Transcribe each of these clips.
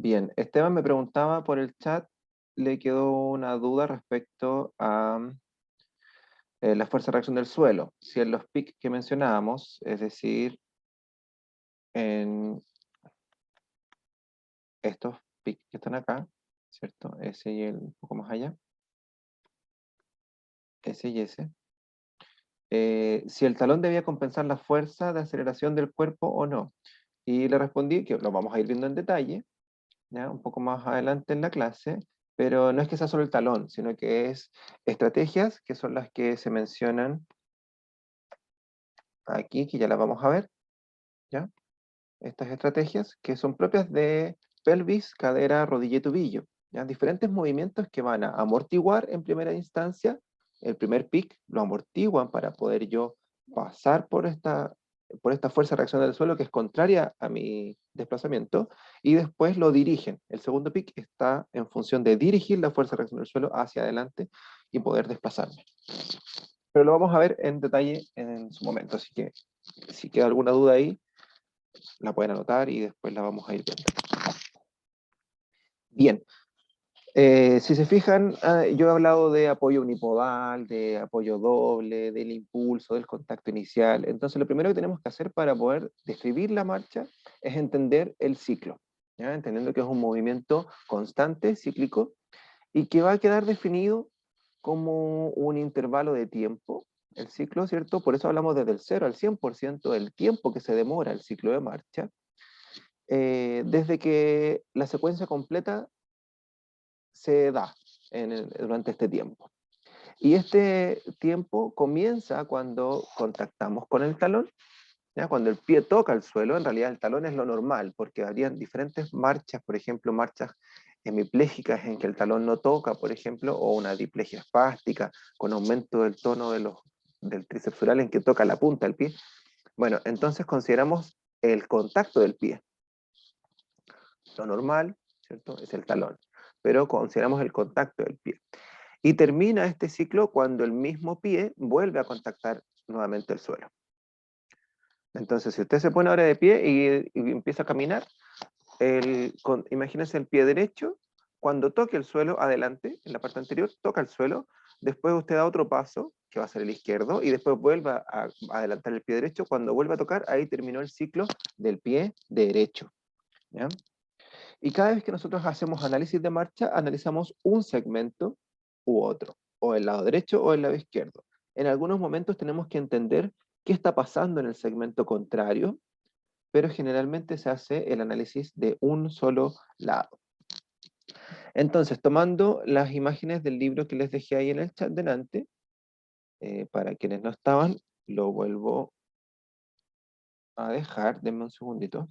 Bien, Esteban me preguntaba por el chat, le quedó una duda respecto a la fuerza de reacción del suelo. Si en los PIC que mencionábamos, es decir, en estos PIC que están acá, ¿cierto? Ese y el un poco más allá, ese y ese. Si el talón debía compensar la fuerza de aceleración del cuerpo o no. Y le respondí que lo vamos a ir viendo en detalle, ¿ya? Un poco más adelante en la clase, pero no es que sea solo el talón, sino que es estrategias, que son las que se mencionan aquí, que ya las vamos a ver, ¿ya? Estas estrategias que son propias de pelvis, cadera, rodilla y tobillo, ¿ya? Diferentes movimientos que van a amortiguar en primera instancia, el primer pic lo amortiguan para poder yo pasar por esta fuerza de reacción del suelo que es contraria a mi desplazamiento, y después lo dirigen. El segundo pic está en función de dirigir la fuerza de reacción del suelo hacia adelante y poder desplazarme. Pero lo vamos a ver en detalle en su momento, así que si queda alguna duda ahí, la pueden anotar y después la vamos a ir viendo. Bien, si se fijan, yo he hablado de apoyo unipodal, de apoyo doble, del impulso, del contacto inicial. Entonces, lo primero que tenemos que hacer para poder describir la marcha es entender el ciclo, ¿ya? Entendiendo que es un movimiento constante, cíclico, y que va a quedar definido como un intervalo de tiempo, el ciclo, ¿cierto? Por eso hablamos desde el 0 al 100% del tiempo que se demora el ciclo de marcha, desde que la secuencia completa se da durante este tiempo. Y este tiempo comienza cuando contactamos con el talón, ¿ya? Cuando el pie toca el suelo. En realidad el talón es lo normal, porque habrían diferentes marchas, por ejemplo, marchas hemiplégicas en que el talón no toca, por ejemplo, o una diplegia espástica con aumento del tono del tríceps sural en que toca la punta del pie. Bueno, entonces consideramos el contacto del pie. Lo normal, ¿cierto? Es el talón, pero consideramos el contacto del pie. Y termina este ciclo cuando el mismo pie vuelve a contactar nuevamente el suelo. Entonces, si usted se pone ahora de pie y empieza a caminar, imagínense el pie derecho, cuando toque el suelo, adelante, en la parte anterior, toca el suelo, después usted da otro paso, que va a ser el izquierdo, y después vuelve a adelantar el pie derecho. Cuando vuelve a tocar, ahí terminó el ciclo del pie derecho, ¿ya? Y cada vez que nosotros hacemos análisis de marcha, analizamos un segmento u otro, o el lado derecho o el lado izquierdo. En algunos momentos tenemos que entender qué está pasando en el segmento contrario, pero generalmente se hace el análisis de un solo lado. Entonces, tomando las imágenes del libro que les dejé ahí en el chat delante, para quienes no estaban, lo vuelvo a dejar, denme un segundito.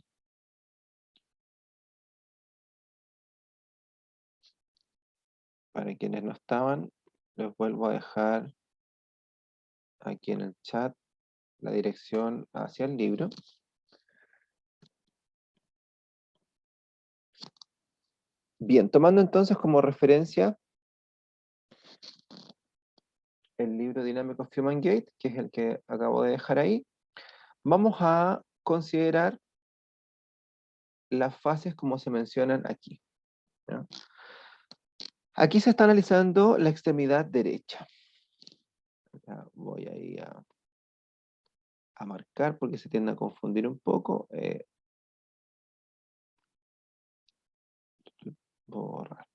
Para quienes no estaban, les vuelvo a dejar aquí en el chat la dirección hacia el libro. Bien, tomando entonces como referencia el libro Dinámico of Human Gait, que es el que acabo de dejar ahí, vamos a considerar las fases como se mencionan aquí, ¿ya? Aquí se está analizando la extremidad derecha. Ya voy ahí a marcar porque se tiende a confundir un poco. Borrar.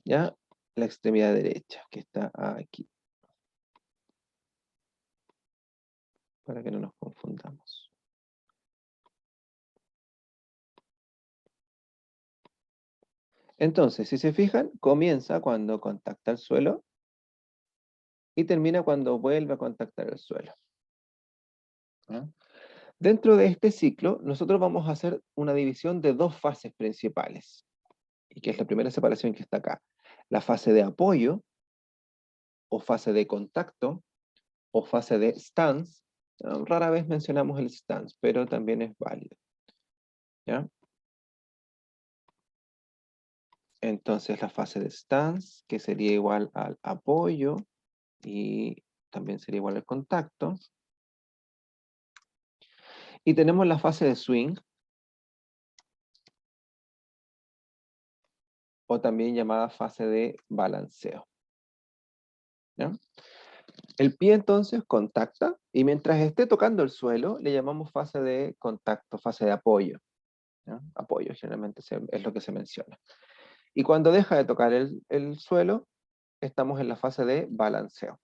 Ya, la extremidad derecha, que está aquí, para que no nos confundamos. Entonces, si se fijan, comienza cuando contacta el suelo y termina cuando vuelve a contactar el suelo, ¿ya? Dentro de este ciclo, nosotros vamos a hacer una división de dos fases principales, y que es la primera separación que está acá. La fase de apoyo, o fase de contacto, o fase de stance. Rara vez mencionamos el stance, pero también es válido, ¿ya? Entonces la fase de stance, que sería igual al apoyo, y también sería igual al contacto. Y tenemos la fase de swing, o también llamada fase de balanceo. ¿Ya? El pie entonces contacta, y mientras esté tocando el suelo, le llamamos fase de contacto, fase de apoyo. ¿Ya? Apoyo generalmente es lo que se menciona. Y cuando deja de tocar el suelo, estamos en la fase de balanceo.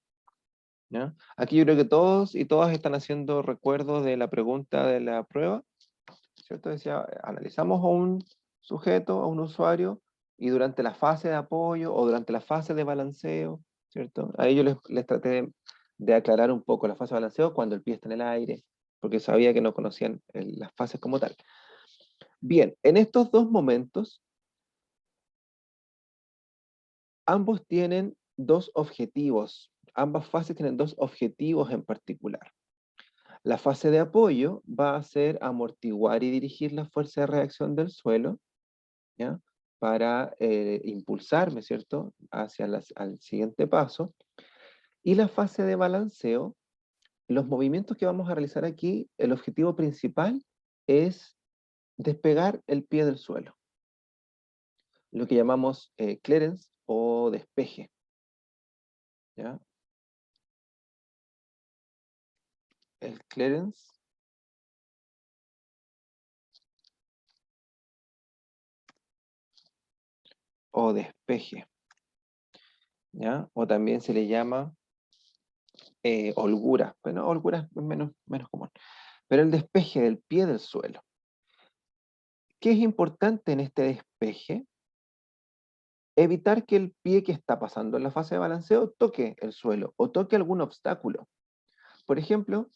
¿Ya? Aquí yo creo que todos y todas están haciendo recuerdo de la pregunta de la prueba, ¿cierto? Decía, analizamos a un sujeto, a un usuario, y durante la fase de apoyo o durante la fase de balanceo, ¿cierto? Ahí yo les traté de aclarar un poco la fase de balanceo cuando el pie está en el aire, porque sabía que no conocían las fases como tal. Bien, en estos dos momentos, ambos tienen dos objetivos, ambas fases tienen dos objetivos en particular. La fase de apoyo va a ser amortiguar y dirigir la fuerza de reacción del suelo, ¿ya? Para impulsarme, ¿cierto?, hacia al siguiente paso. Y la fase de balanceo, los movimientos que vamos a realizar aquí, el objetivo principal es despegar el pie del suelo, lo que llamamos clearance o despeje, ¿ya? El clearance o despeje, ¿ya? O también se le llama holgura, pero holgura es menos común. Pero el despeje del pie del suelo. ¿Qué es importante en este despeje? Evitar que el pie que está pasando en la fase de balanceo toque el suelo o toque algún obstáculo. Por ejemplo,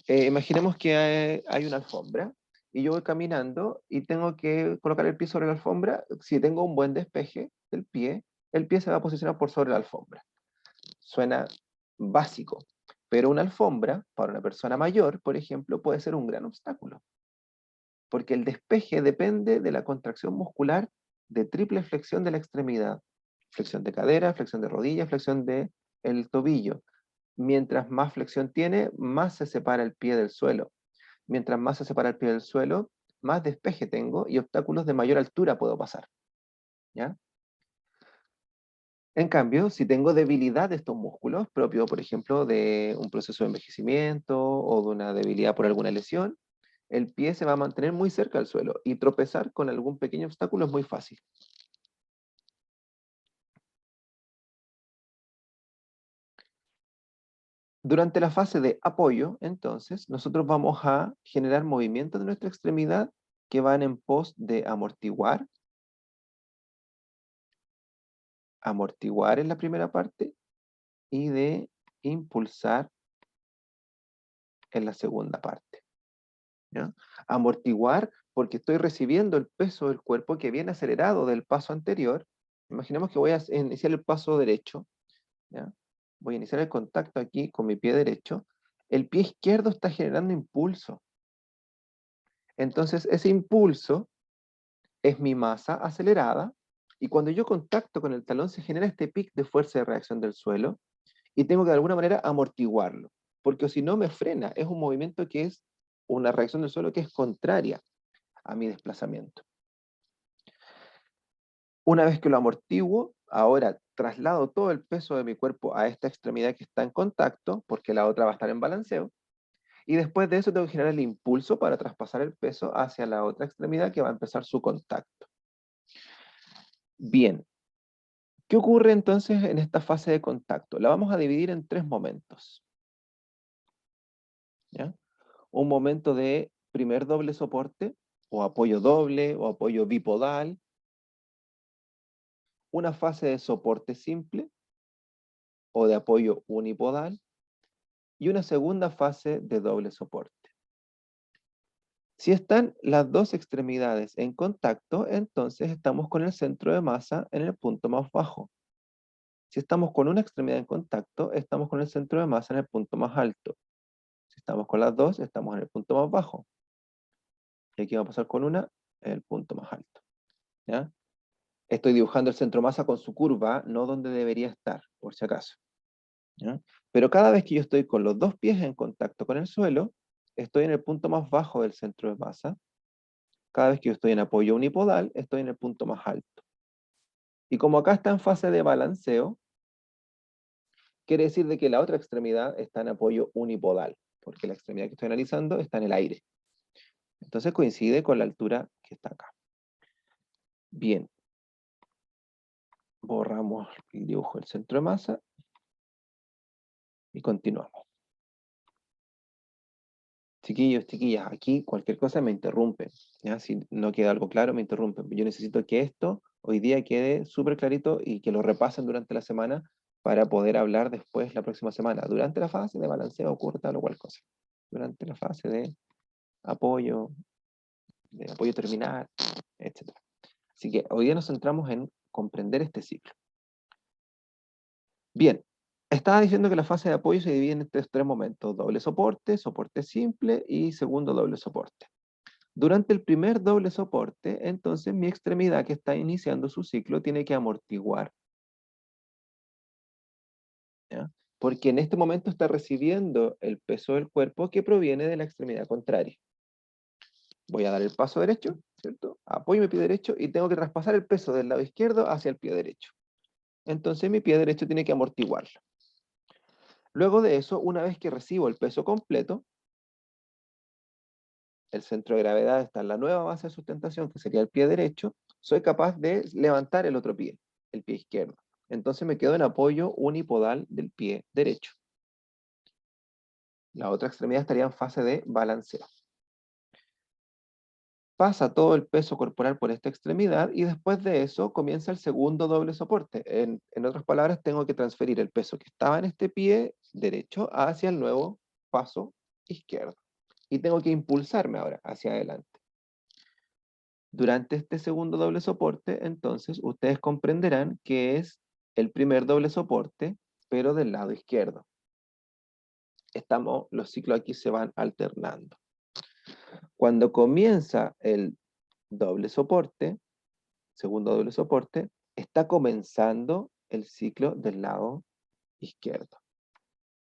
imaginemos que hay una alfombra y yo voy caminando y tengo que colocar el pie sobre la alfombra. Si tengo un buen despeje del pie, el pie se va a posicionar por sobre la alfombra. Suena básico, pero una alfombra para una persona mayor, por ejemplo, puede ser un gran obstáculo, porque el despeje depende de la contracción muscular de triple flexión de la extremidad. Flexión de cadera, flexión de rodilla, flexión de el tobillo. Mientras más flexión tiene, más se separa el pie del suelo. Mientras más se separa el pie del suelo, más despeje tengo y obstáculos de mayor altura puedo pasar. ¿Ya? En cambio, si tengo debilidad de estos músculos, propio, por ejemplo, de un proceso de envejecimiento o de una debilidad por alguna lesión, el pie se va a mantener muy cerca del suelo y tropezar con algún pequeño obstáculo es muy fácil. Durante la fase de apoyo, entonces, nosotros vamos a generar movimientos de nuestra extremidad que van en pos de amortiguar en la primera parte y de impulsar en la segunda parte. ¿Ya? Amortiguar porque estoy recibiendo el peso del cuerpo que viene acelerado del paso anterior. Imaginemos que voy a iniciar el paso derecho, ¿ya? Voy a iniciar el contacto aquí con mi pie derecho. El pie izquierdo está generando impulso. Entonces ese impulso es mi masa acelerada, y cuando yo contacto con el talón se genera este pic de fuerza de reacción del suelo, y tengo que de alguna manera amortiguarlo, porque si no me frena, es un movimiento que es una reacción del suelo que es contraria a mi desplazamiento. Una vez que lo amortiguo, ahora traslado todo el peso de mi cuerpo a esta extremidad que está en contacto, porque la otra va a estar en balanceo, y después de eso tengo que generar el impulso para traspasar el peso hacia la otra extremidad que va a empezar su contacto. Bien, ¿qué ocurre entonces en esta fase de contacto? La vamos a dividir en tres momentos, ¿ya? Un momento de primer doble soporte, o apoyo doble, o apoyo bipodal, una fase de soporte simple, o de apoyo unipodal, y una segunda fase de doble soporte. Si están las dos extremidades en contacto, entonces estamos con el centro de masa en el punto más bajo. Si estamos con una extremidad en contacto, estamos con el centro de masa en el punto más alto. Si estamos con las dos, estamos en el punto más bajo. Y aquí vamos a pasar con una, en el punto más alto. ¿Ya? Estoy dibujando el centro de masa con su curva, no donde debería estar, por si acaso. ¿Ya? Pero cada vez que yo estoy con los dos pies en contacto con el suelo, estoy en el punto más bajo del centro de masa. Cada vez que yo estoy en apoyo unipodal, estoy en el punto más alto. Y como acá está en fase de balanceo, quiere decir de que la otra extremidad está en apoyo unipodal, porque la extremidad que estoy analizando está en el aire. Entonces coincide con la altura que está acá. Bien. Borramos el dibujo del centro de masa y continuamos. Chiquillos, chiquillas, aquí cualquier cosa me interrumpen, ¿ya? Si no queda algo claro, me interrumpen. Yo necesito que esto hoy día quede súper clarito y que lo repasen durante la semana para poder hablar después la próxima semana. Durante la fase de balanceo ocurre tal o cual cosa. Durante la fase apoyo, de apoyo terminal, etc. Así que hoy día nos centramos en comprender este ciclo. Bien, estaba diciendo que la fase de apoyo se divide en estos tres momentos: doble soporte, soporte simple y segundo doble soporte. Durante el primer doble soporte, entonces mi extremidad que está iniciando su ciclo tiene que amortiguar, ¿ya? Porque en este momento está recibiendo el peso del cuerpo que proviene de la extremidad contraria. Voy a dar el paso derecho, ¿cierto? Apoyo mi pie derecho y tengo que traspasar el peso del lado izquierdo hacia el pie derecho. Entonces mi pie derecho tiene que amortiguarlo. Luego de eso, una vez que recibo el peso completo, el centro de gravedad está en la nueva base de sustentación, que sería el pie derecho, soy capaz de levantar el otro pie, el pie izquierdo. Entonces me quedo en apoyo unipodal del pie derecho. La otra extremidad estaría en fase de balanceo. Pasa todo el peso corporal por esta extremidad y después de eso comienza el segundo doble soporte. En otras palabras, tengo que transferir el peso que estaba en este pie derecho hacia el nuevo paso izquierdo. Y tengo que impulsarme ahora hacia adelante. Durante este segundo doble soporte, entonces, ustedes comprenderán que es el primer doble soporte, pero del lado izquierdo. Los ciclos aquí se van alternando. Cuando comienza el doble soporte, segundo doble soporte, está comenzando el ciclo del lado izquierdo.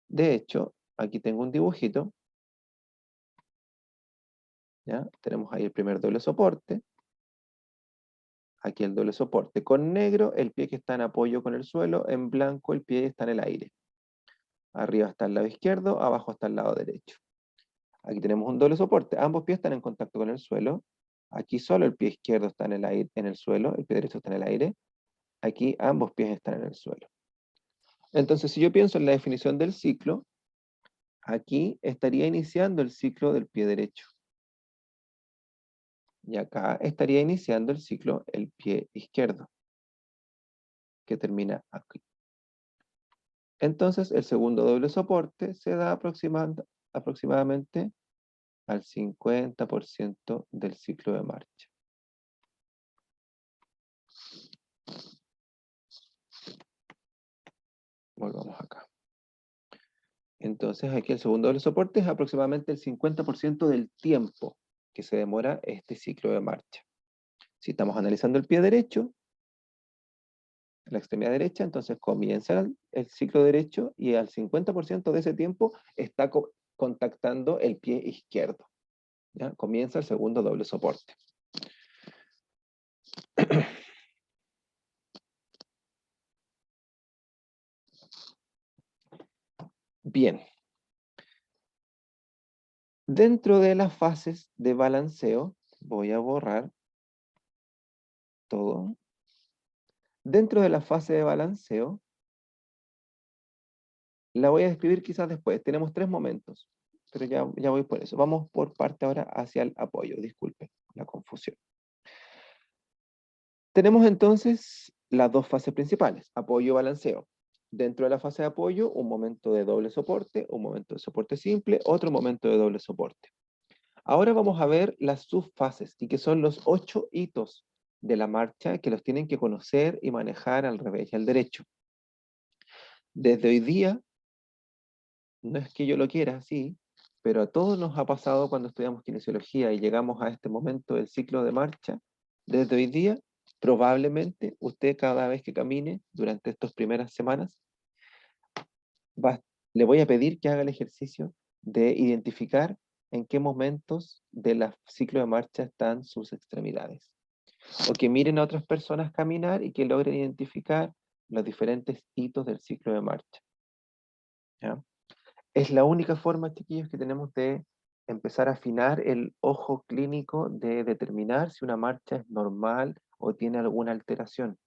De hecho, aquí tengo un dibujito. ¿Ya? Tenemos ahí el primer doble soporte. Aquí el doble soporte. Con negro, el pie que está en apoyo con el suelo. En blanco, el pie que está en el aire. Arriba está el lado izquierdo, abajo está el lado derecho. Aquí tenemos un doble soporte. Ambos pies están en contacto con el suelo. Aquí solo el pie izquierdo está en el aire, en el suelo, el pie derecho está en el aire. Aquí ambos pies están en el suelo. Entonces, si yo pienso en la definición del ciclo, aquí estaría iniciando el ciclo del pie derecho. Y acá estaría iniciando el ciclo el pie izquierdo, que termina aquí. Entonces, el segundo doble soporte se da aproximadamente al 50% del ciclo de marcha. Volvamos acá. Entonces, aquí el segundo doble soporte es aproximadamente el 50% del tiempo que se demora este ciclo de marcha. Si estamos analizando el pie derecho, la extremidad derecha, entonces comienza el ciclo derecho y al 50% de ese tiempo está contactando el pie izquierdo. ¿Ya? Comienza el segundo doble soporte. Bien. Dentro de las fases de balanceo, voy a borrar todo. Dentro de la fase de balanceo, la voy a describir quizás después. Tenemos tres momentos, pero ya voy por eso. Vamos por parte ahora hacia el apoyo. Disculpen la confusión. Tenemos entonces las dos fases principales, apoyo y balanceo. Dentro de la fase de apoyo, un momento de doble soporte, un momento de soporte simple, otro momento de doble soporte. Ahora vamos a ver las subfases, y que son los 8 hitos de la marcha que los tienen que conocer y manejar al revés y al derecho. Desde hoy día, no es que yo lo quiera, sí, pero a todos nos ha pasado cuando estudiamos kinesiología y llegamos a este momento del ciclo de marcha. Desde hoy día, probablemente usted cada vez que camine durante estas primeras semanas, le voy a pedir que haga el ejercicio de identificar en qué momentos del ciclo de marcha están sus extremidades. O que miren a otras personas caminar y que logren identificar los diferentes hitos del ciclo de marcha. ¿Ya? Es la única forma, chiquillos, que tenemos de empezar a afinar el ojo clínico de determinar si una marcha es normal o tiene alguna alteración.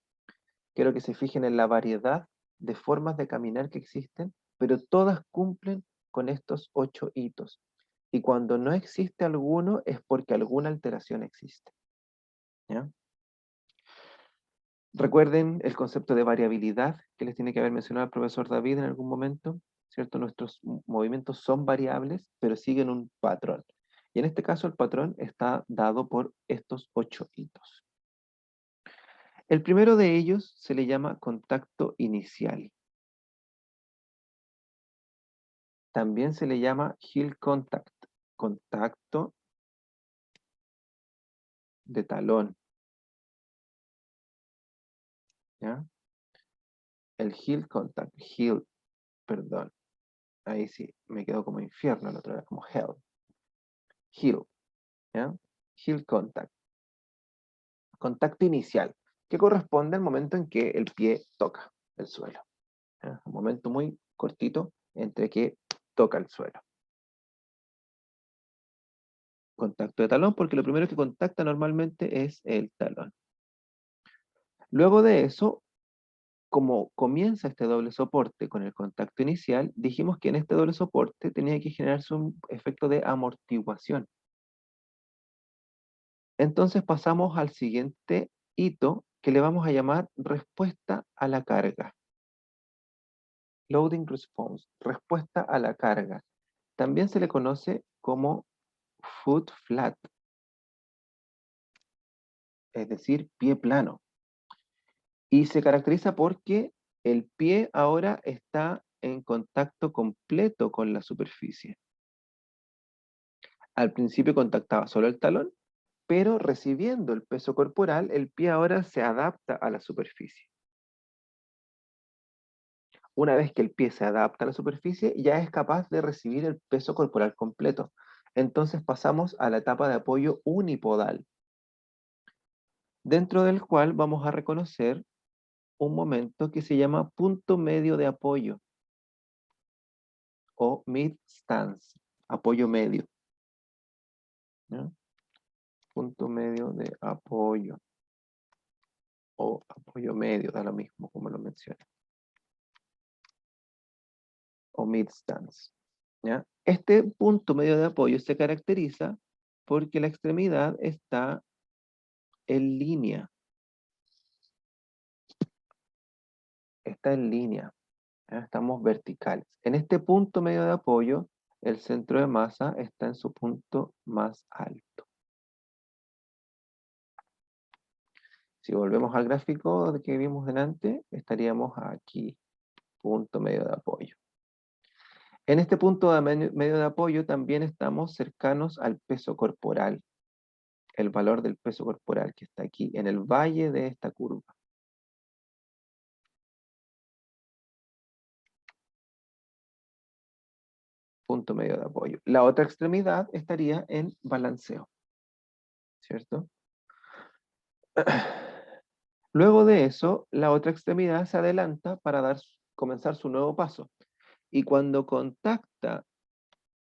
Quiero que se fijen en la variedad de formas de caminar que existen, pero todas cumplen con estos 8 hitos. Y cuando no existe alguno es porque alguna alteración existe. ¿Ya? Recuerden el concepto de variabilidad que les tiene que haber mencionado el profesor David en algún momento, ¿cierto? Nuestros movimientos son variables, pero siguen un patrón. Y en este caso el patrón está dado por estos 8 hitos. El primero de ellos se le llama contacto inicial. También se le llama heel contact, contacto de talón. ¿Ya? El heel contact, heel, perdón. Ahí sí, me quedó como infierno la otra vez, como hell. Heel, ¿ya? Heel contact. Contacto inicial, que corresponde al momento en que el pie toca el suelo. ¿Ya? Un momento muy cortito entre que toca el suelo. Contacto de talón, porque lo primero que contacta normalmente es el talón. Luego de eso, como comienza este doble soporte con el contacto inicial, dijimos que en este doble soporte tenía que generarse un efecto de amortiguación. Entonces pasamos al siguiente hito que le vamos a llamar respuesta a la carga. Loading response, respuesta a la carga. También se le conoce como foot flat, es decir, pie plano. Y se caracteriza porque el pie ahora está en contacto completo con la superficie. Al principio contactaba solo el talón, pero recibiendo el peso corporal, el pie ahora se adapta a la superficie. Una vez que el pie se adapta a la superficie, ya es capaz de recibir el peso corporal completo. Entonces pasamos a la etapa de apoyo unipodal, dentro del cual vamos a reconocer un momento que se llama punto medio de apoyo, o mid stance, apoyo medio. ¿Ya? Punto medio de apoyo, o apoyo medio, da lo mismo como lo mencioné. O mid stance. ¿Ya? Este punto medio de apoyo se caracteriza porque la extremidad está en línea. Está en línea. ¿Ya? Estamos verticales. En este punto medio de apoyo, el centro de masa está en su punto más alto. Si volvemos al gráfico que vimos delante, estaríamos aquí, punto medio de apoyo. En este punto de medio de apoyo también estamos cercanos al peso corporal, el valor del peso corporal que está aquí, en el valle de esta curva. Punto medio de apoyo. La otra extremidad estaría en balanceo, ¿cierto? Luego de eso, la otra extremidad se adelanta para comenzar su nuevo paso. Y cuando contacta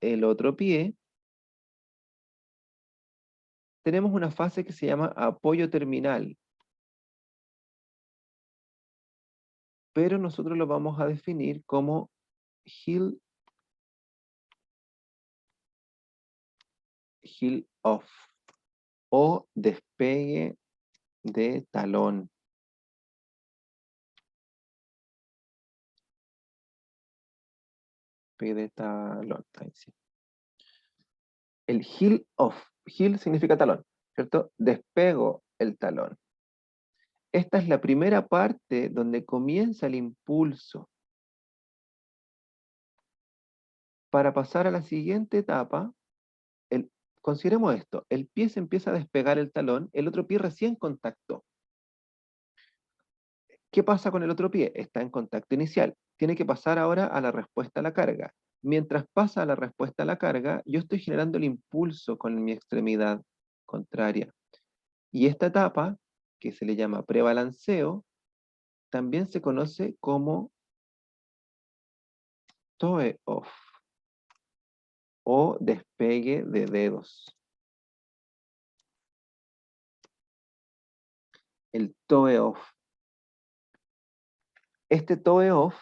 el otro pie, tenemos una fase que se llama apoyo terminal. Pero nosotros lo vamos a definir como heel off, o despegue de talón. Despegue de talón, ahí sí. El heel off, heel significa talón, ¿cierto? Despego el talón. Esta es la primera parte donde comienza el impulso. Para pasar a la siguiente etapa, consideremos esto, el pie se empieza a despegar el talón, el otro pie recién contactó. ¿Qué pasa con el otro pie? Está en contacto inicial. Tiene que pasar ahora a la respuesta a la carga. Mientras pasa la respuesta a la carga, yo estoy generando el impulso con mi extremidad contraria. Y esta etapa, que se le llama prebalanceo, también se conoce como toe off o despegue de dedos. El toe off. Este toe off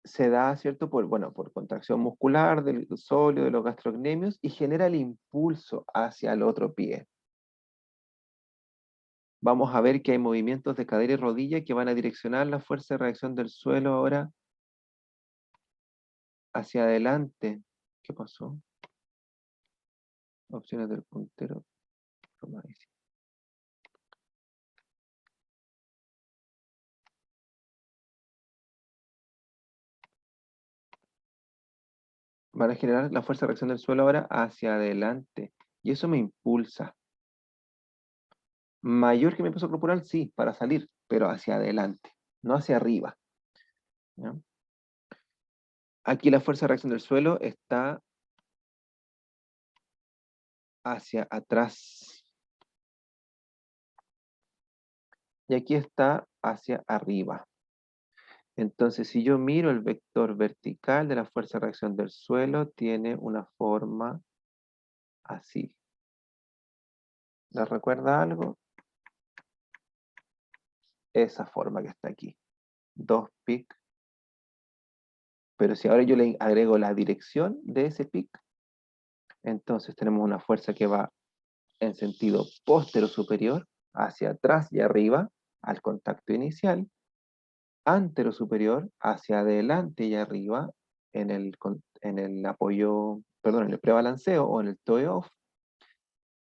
se da, ¿cierto? Por contracción muscular del sóleo, de los gastrocnemios, y genera el impulso hacia el otro pie. Vamos a ver que hay movimientos de cadera y rodilla que van a direccionar la fuerza de reacción del suelo ahora hacia adelante. ¿Qué pasó? Opciones del puntero. Van a generar la fuerza de reacción del suelo ahora hacia adelante. Y eso me impulsa. Mayor que mi peso corporal, sí, para salir, pero hacia adelante, no hacia arriba. ¿Ya? Aquí la fuerza de reacción del suelo está hacia atrás. Y aquí está hacia arriba. Entonces, si yo miro el vector vertical de la fuerza de reacción del suelo, tiene una forma así. ¿Les recuerda algo? Esa forma que está aquí. Dos pic. Pero si ahora yo le agrego la dirección de ese pic, entonces tenemos una fuerza que va en sentido postero superior, hacia atrás y arriba, al contacto inicial, antero superior, hacia adelante y arriba, en el apoyo, perdón, en el prebalanceo o en el toe off,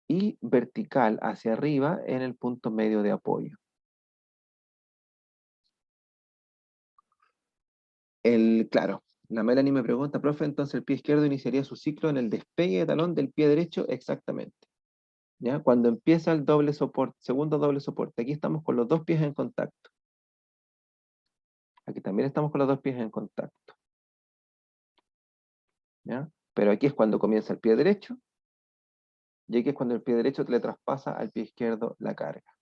y vertical hacia arriba en el punto medio de apoyo. Claro, la Melanie me pregunta, profe, entonces el pie izquierdo iniciaría su ciclo en el despegue de talón del pie derecho, exactamente. ¿Ya? Cuando empieza el doble soporte, segundo doble soporte, aquí estamos con los dos pies en contacto. Aquí también estamos con los dos pies en contacto. ¿Ya? Pero aquí es cuando comienza el pie derecho, y aquí es cuando el pie derecho le traspasa al pie izquierdo la carga.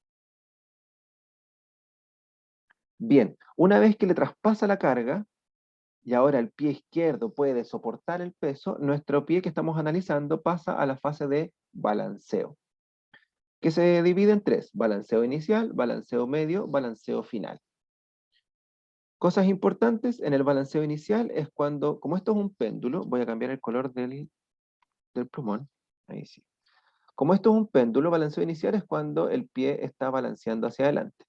Bien, una vez que le traspasa la carga, y ahora el pie izquierdo puede soportar el peso, nuestro pie que estamos analizando pasa a la fase de balanceo, que se divide en tres: balanceo inicial, balanceo medio, balanceo final. Cosas importantes en el balanceo inicial es cuando, como esto es un péndulo, voy a cambiar el color del plumón, ahí sí. Como esto es un péndulo, balanceo inicial es cuando el pie está balanceando hacia adelante,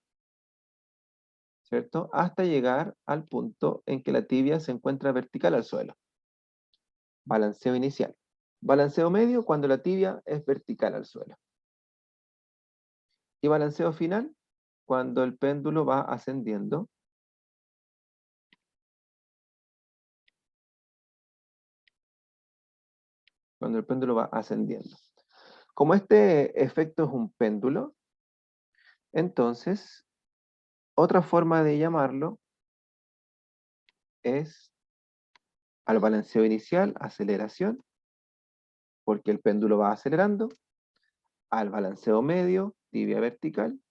¿cierto? Hasta llegar al punto en que la tibia se encuentra vertical al suelo. Balanceo inicial. Balanceo medio cuando la tibia es vertical al suelo. Y balanceo final cuando el péndulo va ascendiendo. Cuando el péndulo va ascendiendo. Como este efecto es un péndulo, entonces otra forma de llamarlo es al balanceo inicial, aceleración, porque el péndulo va acelerando, al balanceo medio, tibia vertical,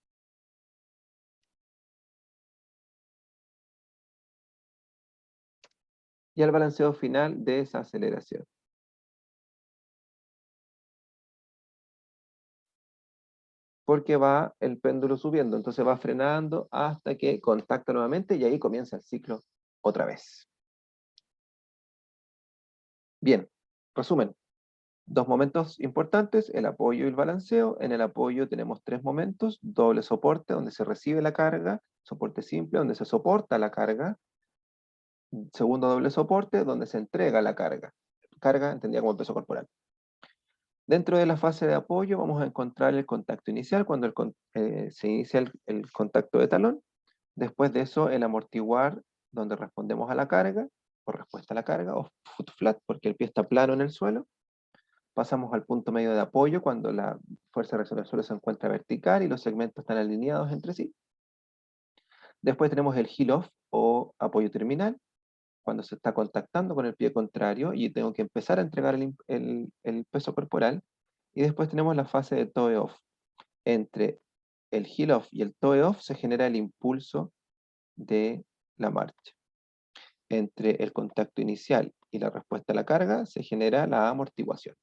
y al balanceo final, desaceleración. Porque va el péndulo subiendo, entonces va frenando hasta que contacta nuevamente y ahí comienza el ciclo otra vez. Bien, resumen. Dos momentos importantes, el apoyo y el balanceo. En el apoyo tenemos tres momentos: doble soporte, donde se recibe la carga; soporte simple, donde se soporta la carga; segundo doble soporte, donde se entrega la carga. Carga entendida como peso corporal. Dentro de la fase de apoyo vamos a encontrar el contacto inicial, cuando se inicia el contacto de talón. Después de eso, el amortiguar, donde respondemos a la carga, o respuesta a la carga, o foot flat, porque el pie está plano en el suelo. Pasamos al punto medio de apoyo, cuando la fuerza de reacción del suelo se encuentra vertical y los segmentos están alineados entre sí. Después tenemos el heel off, o apoyo terminal, cuando se está contactando con el pie contrario y tengo que empezar a entregar el peso corporal. Y después tenemos la fase de toe off. Entre el heel off y el toe off se genera el impulso de la marcha. Entre el contacto inicial y la respuesta a la carga se genera la amortiguación.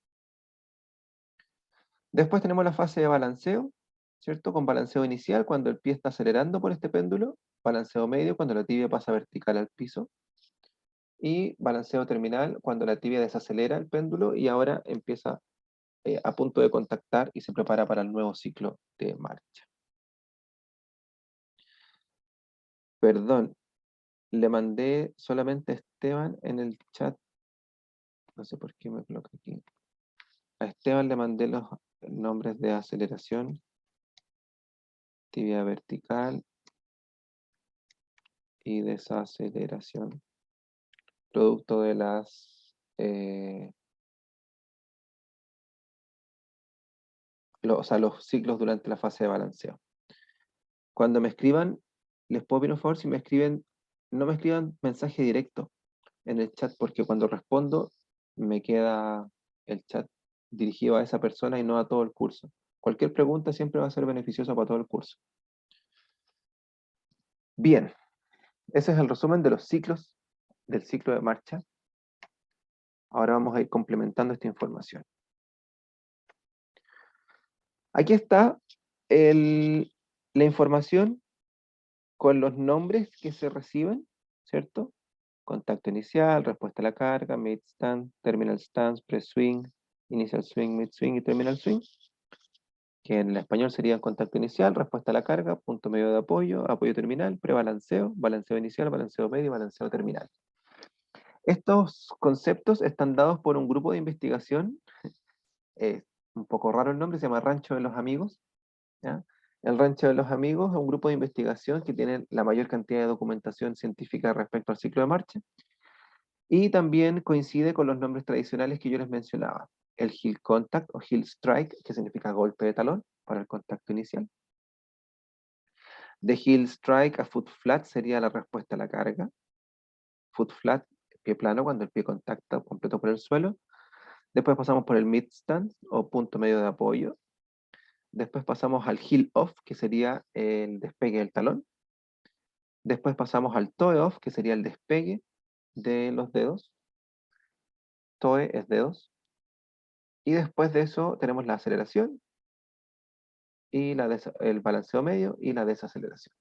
Después tenemos la fase de balanceo, ¿cierto? Con balanceo inicial cuando el pie está acelerando por este péndulo, balanceo medio cuando la tibia pasa vertical al piso, y balanceo terminal cuando la tibia desacelera el péndulo y ahora empieza a punto de contactar y se prepara para el nuevo ciclo de marcha. Perdón, le mandé solamente a Esteban en el chat, no sé por qué me coloca aquí. A Esteban le mandé los nombres de aceleración, tibia vertical y desaceleración, producto de las los ciclos durante la fase de balanceo. Cuando me escriban, les puedo pedir un favor, si me escriben, no me escriban mensaje directo en el chat, porque cuando respondo me queda el chat dirigido a esa persona y no a todo el curso. Cualquier pregunta siempre va a ser beneficiosa para todo el curso. Bien, ese es el resumen de los ciclos, del ciclo de marcha. Ahora vamos a ir complementando esta información. Aquí está la información con los nombres que se reciben, ¿cierto? Contacto inicial, respuesta a la carga, mid stand, terminal stance, pre-swing, initial swing, mid swing y terminal swing, que en el español serían contacto inicial, respuesta a la carga, punto medio de apoyo, apoyo terminal, prebalanceo, balanceo inicial, balanceo medio y balanceo terminal. Estos conceptos están dados por un grupo de investigación, un poco raro el nombre, se llama Rancho de los Amigos, ¿ya? El Rancho de los Amigos es un grupo de investigación que tiene la mayor cantidad de documentación científica respecto al ciclo de marcha, y también coincide con los nombres tradicionales que yo les mencionaba. El heel contact o heel strike, que significa golpe de talón para el contacto inicial. De heel strike a foot flat sería la respuesta a la carga. Foot flat, pie plano, cuando el pie contacta completo por el suelo. Después pasamos por el mid stance o punto medio de apoyo. Después pasamos al heel off, que sería el despegue del talón. Después pasamos al toe off, que sería el despegue de los dedos. Toe es dedos. Y después de eso tenemos la aceleración, y el balanceo medio y la desaceleración.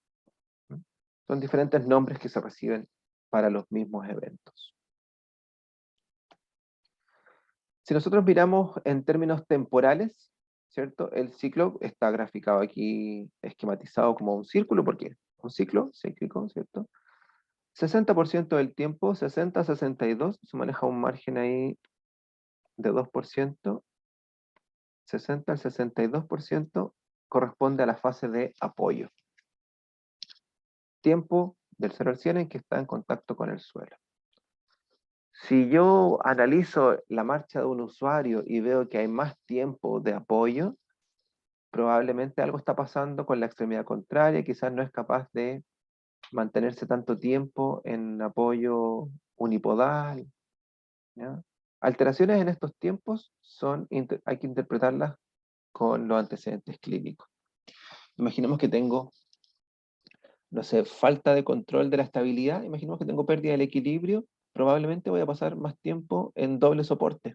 Son diferentes nombres que se reciben para los mismos eventos. Si nosotros miramos en términos temporales, ¿cierto? El ciclo está graficado aquí, esquematizado como un círculo, porque un ciclo cíclico, ¿cierto? 60% del tiempo, 60 a 62, se maneja un margen ahí de 2%, 60 al 62% corresponde a la fase de apoyo. Tiempo del 0 al 100 en que está en contacto con el suelo. Si yo analizo la marcha de un usuario y veo que hay más tiempo de apoyo, probablemente algo está pasando con la extremidad contraria, quizás no es capaz de mantenerse tanto tiempo en apoyo unipodal, ¿ya? Alteraciones en estos tiempos hay que interpretarlas con los antecedentes clínicos. Imaginemos que tengo, no sé, falta de control de la estabilidad, imaginemos que tengo pérdida del equilibrio, probablemente voy a pasar más tiempo en doble soporte.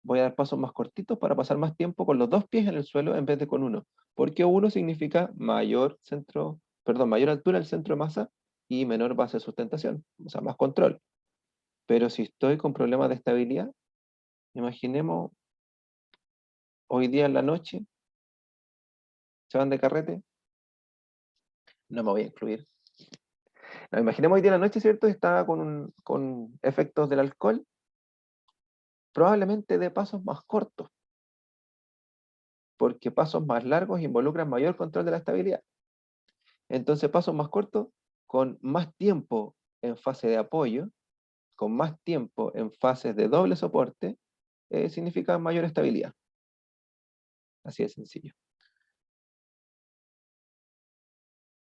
Voy a dar pasos más cortitos para pasar más tiempo con los dos pies en el suelo en vez de con uno, porque uno significa mayor altura del centro de masa y menor base de sustentación, o sea, más control. Pero si estoy con problemas de estabilidad, imaginemos hoy día en la noche, se van de carrete, no me voy a incluir. No, imaginemos hoy día en la noche, ¿cierto? Estaba con efectos del alcohol, probablemente de pasos más cortos, porque pasos más largos involucran mayor control de la estabilidad. Entonces, pasos más cortos, con más tiempo en fase de apoyo, con más tiempo en fases de doble soporte, significa mayor estabilidad. Así de sencillo.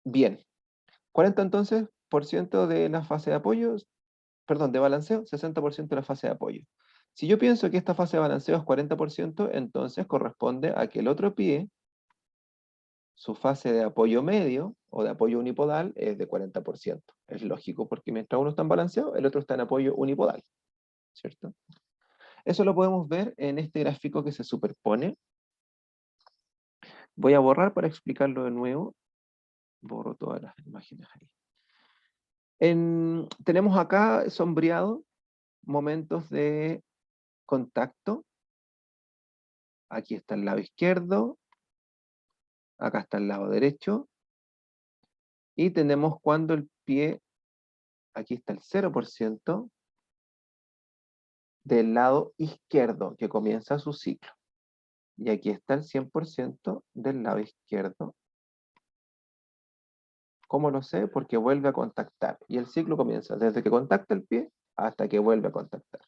Bien. 40 entonces, 40% de la fase de apoyo, perdón, de balanceo, 60% de la fase de apoyo. Si yo pienso que esta fase de balanceo es 40%, entonces corresponde a que el otro pie, su fase de apoyo medio o de apoyo unipodal es de 40%. Es lógico, porque mientras uno está en balanceo, el otro está en apoyo unipodal, ¿cierto? Eso lo podemos ver en este gráfico que se superpone. Voy a borrar para explicarlo de nuevo. Borro todas las imágenes ahí. Tenemos acá sombreado momentos de contacto. Aquí está el lado izquierdo, acá está el lado derecho, y tenemos cuando el pie, aquí está el 0% del lado izquierdo, que comienza su ciclo. Y aquí está el 100% del lado izquierdo. ¿Cómo lo sé? Porque vuelve a contactar. Y el ciclo comienza desde que contacta el pie hasta que vuelve a contactar.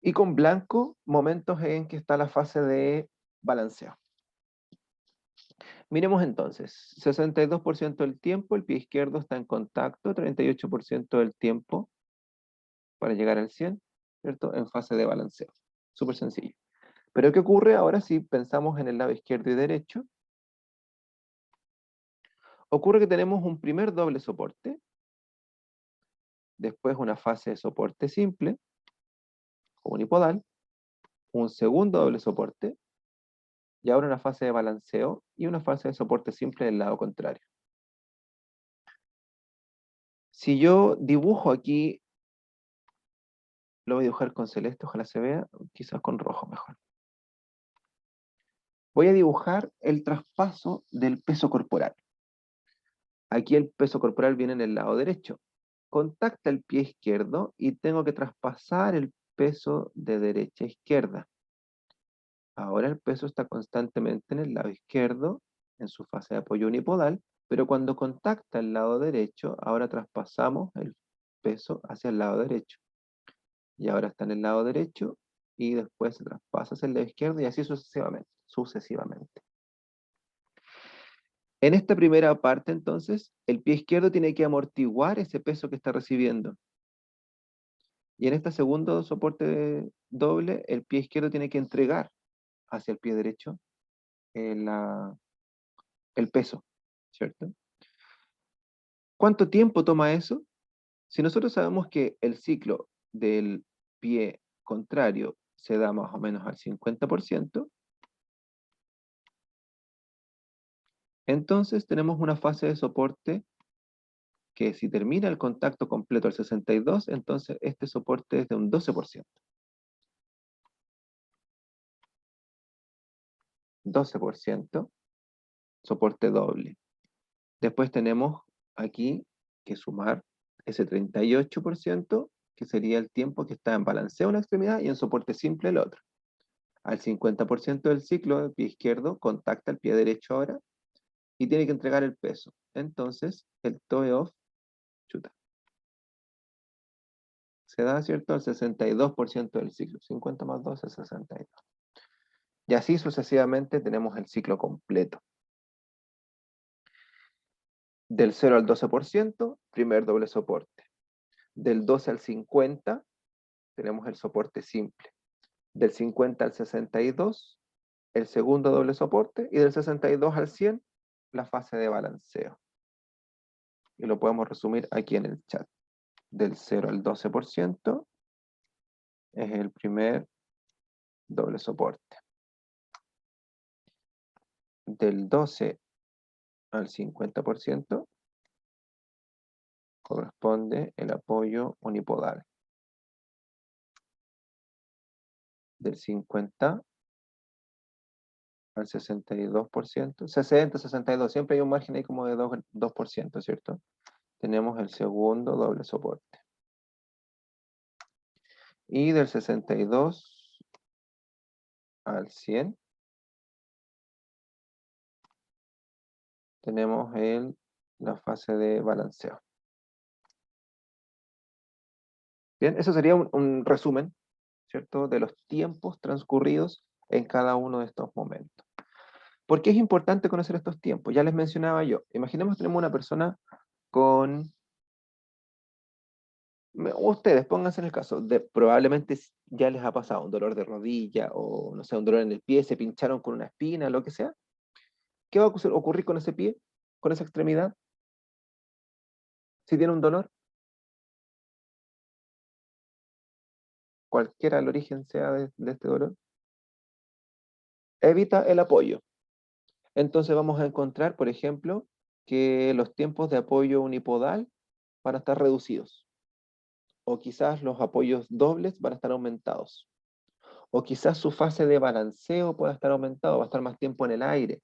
Y con blanco, momentos en que está la fase de balanceo. Miremos entonces, 62% del tiempo el pie izquierdo está en contacto, 38% del tiempo para llegar al 100, ¿cierto? En fase de balanceo. Súper sencillo. Pero ¿qué ocurre ahora si pensamos en el lado izquierdo y derecho? Ocurre que tenemos un primer doble soporte, después una fase de soporte simple, unipodal, un segundo doble soporte, y ahora una fase de balanceo y una fase de soporte simple del lado contrario. Si yo dibujo aquí, lo voy a dibujar con celeste, ojalá se vea, quizás con rojo mejor. Voy a dibujar el traspaso del peso corporal. Aquí el peso corporal viene en el lado derecho. Contacta el pie izquierdo y tengo que traspasar el peso de derecha a izquierda. Ahora el peso está constantemente en el lado izquierdo, en su fase de apoyo unipodal, pero cuando contacta el lado derecho, ahora traspasamos el peso hacia el lado derecho. Y ahora está en el lado derecho y después se traspasa hacia el lado izquierdo y así sucesivamente. En esta primera parte, entonces, el pie izquierdo tiene que amortiguar ese peso que está recibiendo. Y en este segundo soporte doble, el pie izquierdo tiene que entregar hacia el pie derecho el peso, ¿cierto? ¿Cuánto tiempo toma eso? Si nosotros sabemos que el ciclo del pie contrario se da más o menos al 50%, entonces tenemos una fase de soporte que si termina el contacto completo al 62%, entonces este soporte es de un 12%. 12%, soporte doble. Después tenemos aquí que sumar ese 38%, que sería el tiempo que está en balanceo una extremidad y en soporte simple el otro. Al 50% del ciclo, el pie izquierdo contacta el pie derecho ahora y tiene que entregar el peso. Entonces, el toe off, chuta, se da, ¿cierto?, al 62% del ciclo. 50 más 2 es 62. Y así sucesivamente tenemos el ciclo completo. Del 0 al 12%, primer doble soporte. Del 12 al 50, tenemos el soporte simple. Del 50 al 62, el segundo doble soporte. Y del 62 al 100, la fase de balanceo. Y lo podemos resumir aquí en el chat. Del 0 al 12% es el primer doble soporte. Del 12 al 50% corresponde el apoyo unipodal. Del 50 al 62%, 60, 62, siempre hay un margen ahí como de 2%, ¿cierto? Tenemos el segundo doble soporte. Y del 62 al 100 tenemos la fase de balanceo. Bien, eso sería un resumen, ¿cierto?, de los tiempos transcurridos en cada uno de estos momentos. ¿Por qué es importante conocer estos tiempos? Ya les mencionaba yo. Imaginemos que tenemos una persona con... Ustedes pónganse en el caso, probablemente ya les ha pasado un dolor de rodilla o, no sé, un dolor en el pie, se pincharon con una espina, lo que sea. ¿Qué va a ocurrir con ese pie, con esa extremidad? Si tiene un dolor, cualquiera el origen sea de este dolor, evita el apoyo. Entonces vamos a encontrar, por ejemplo, que los tiempos de apoyo unipodal van a estar reducidos. O quizás los apoyos dobles van a estar aumentados. O quizás su fase de balanceo pueda estar aumentado, va a estar más tiempo en el aire.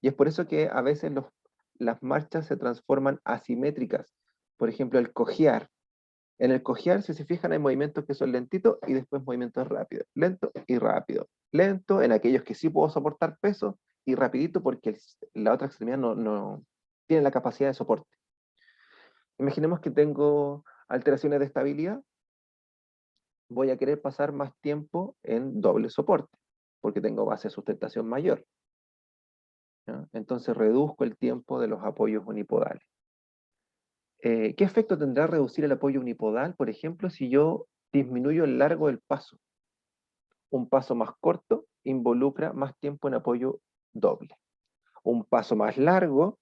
Y es por eso que a veces las marchas se transforman asimétricas. Por ejemplo, el cojear. En el cojear, si se fijan, hay movimientos que son lentitos y después movimientos rápidos. Lento y rápido. Lento en aquellos que sí puedo soportar peso y rapidito porque la otra extremidad no tiene la capacidad de soporte. Imaginemos que tengo alteraciones de estabilidad, voy a querer pasar más tiempo en doble soporte, porque tengo base de sustentación mayor. ¿Ya? Entonces reduzco el tiempo de los apoyos unipodales. ¿Qué efecto tendrá reducir el apoyo unipodal, por ejemplo, si yo disminuyo el largo del paso? Un paso más corto involucra más tiempo en apoyo doble. Un paso más largo,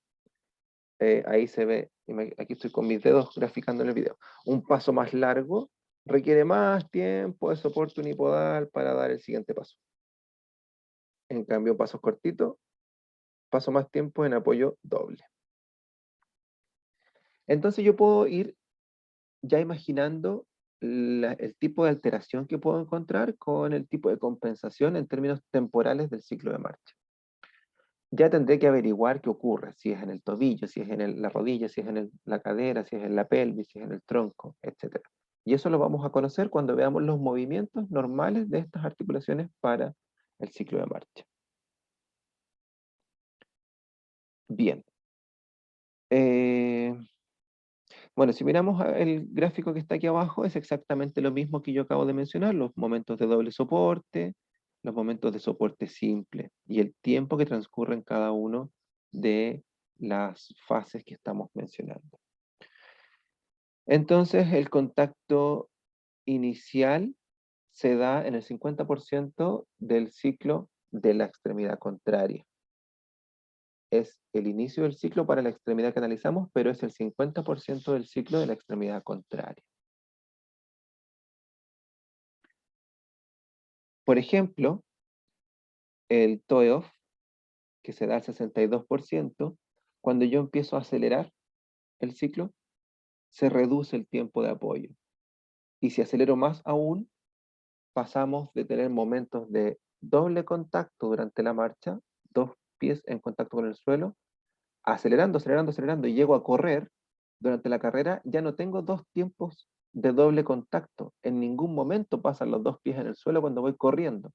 ahí se ve, aquí estoy con mis dedos graficando en el video, un paso más largo requiere más tiempo de soporte unipodal para dar el siguiente paso. En cambio, pasos cortitos, paso más tiempo en apoyo doble. Entonces yo puedo ir ya imaginando el tipo de alteración que puedo encontrar con el tipo de compensación en términos temporales del ciclo de marcha. Ya tendré que averiguar qué ocurre, si es en el tobillo, si es en la rodilla, si es en la cadera, si es en la pelvis, si es en el tronco, etc. Y eso lo vamos a conocer cuando veamos los movimientos normales de estas articulaciones para el ciclo de marcha. Bien. Bueno, si miramos el gráfico que está aquí abajo, es exactamente lo mismo que yo acabo de mencionar, los momentos de doble soporte, los momentos de soporte simple y el tiempo que transcurre en cada uno de las fases que estamos mencionando. Entonces, el contacto inicial se da en el 50% del ciclo de la extremidad contraria. Es el inicio del ciclo para la extremidad que analizamos, pero es el 50% del ciclo de la extremidad contraria. Por ejemplo, el toe-off, que se da al 62%, cuando yo empiezo a acelerar el ciclo, se reduce el tiempo de apoyo. Y si acelero más aún, pasamos de tener momentos de doble contacto durante la marcha, dos pies en contacto con el suelo, acelerando, acelerando, acelerando, y llego a correr, durante la carrera ya no tengo dos tiempos de doble contacto. En ningún momento pasan los dos pies en el suelo cuando voy corriendo,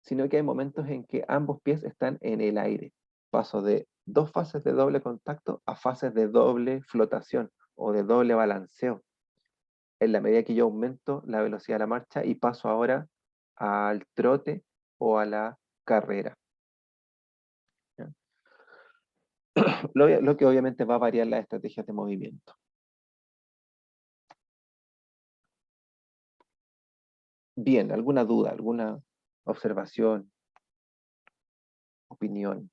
sino que hay momentos en que ambos pies están en el aire. Paso de dos fases de doble contacto a fases de doble flotación o de doble balanceo, en la medida que yo aumento la velocidad de la marcha y paso ahora al trote o a la carrera. ¿Ya? Lo que obviamente va a variar las estrategias de movimiento. Bien, ¿alguna duda, alguna observación, opinión?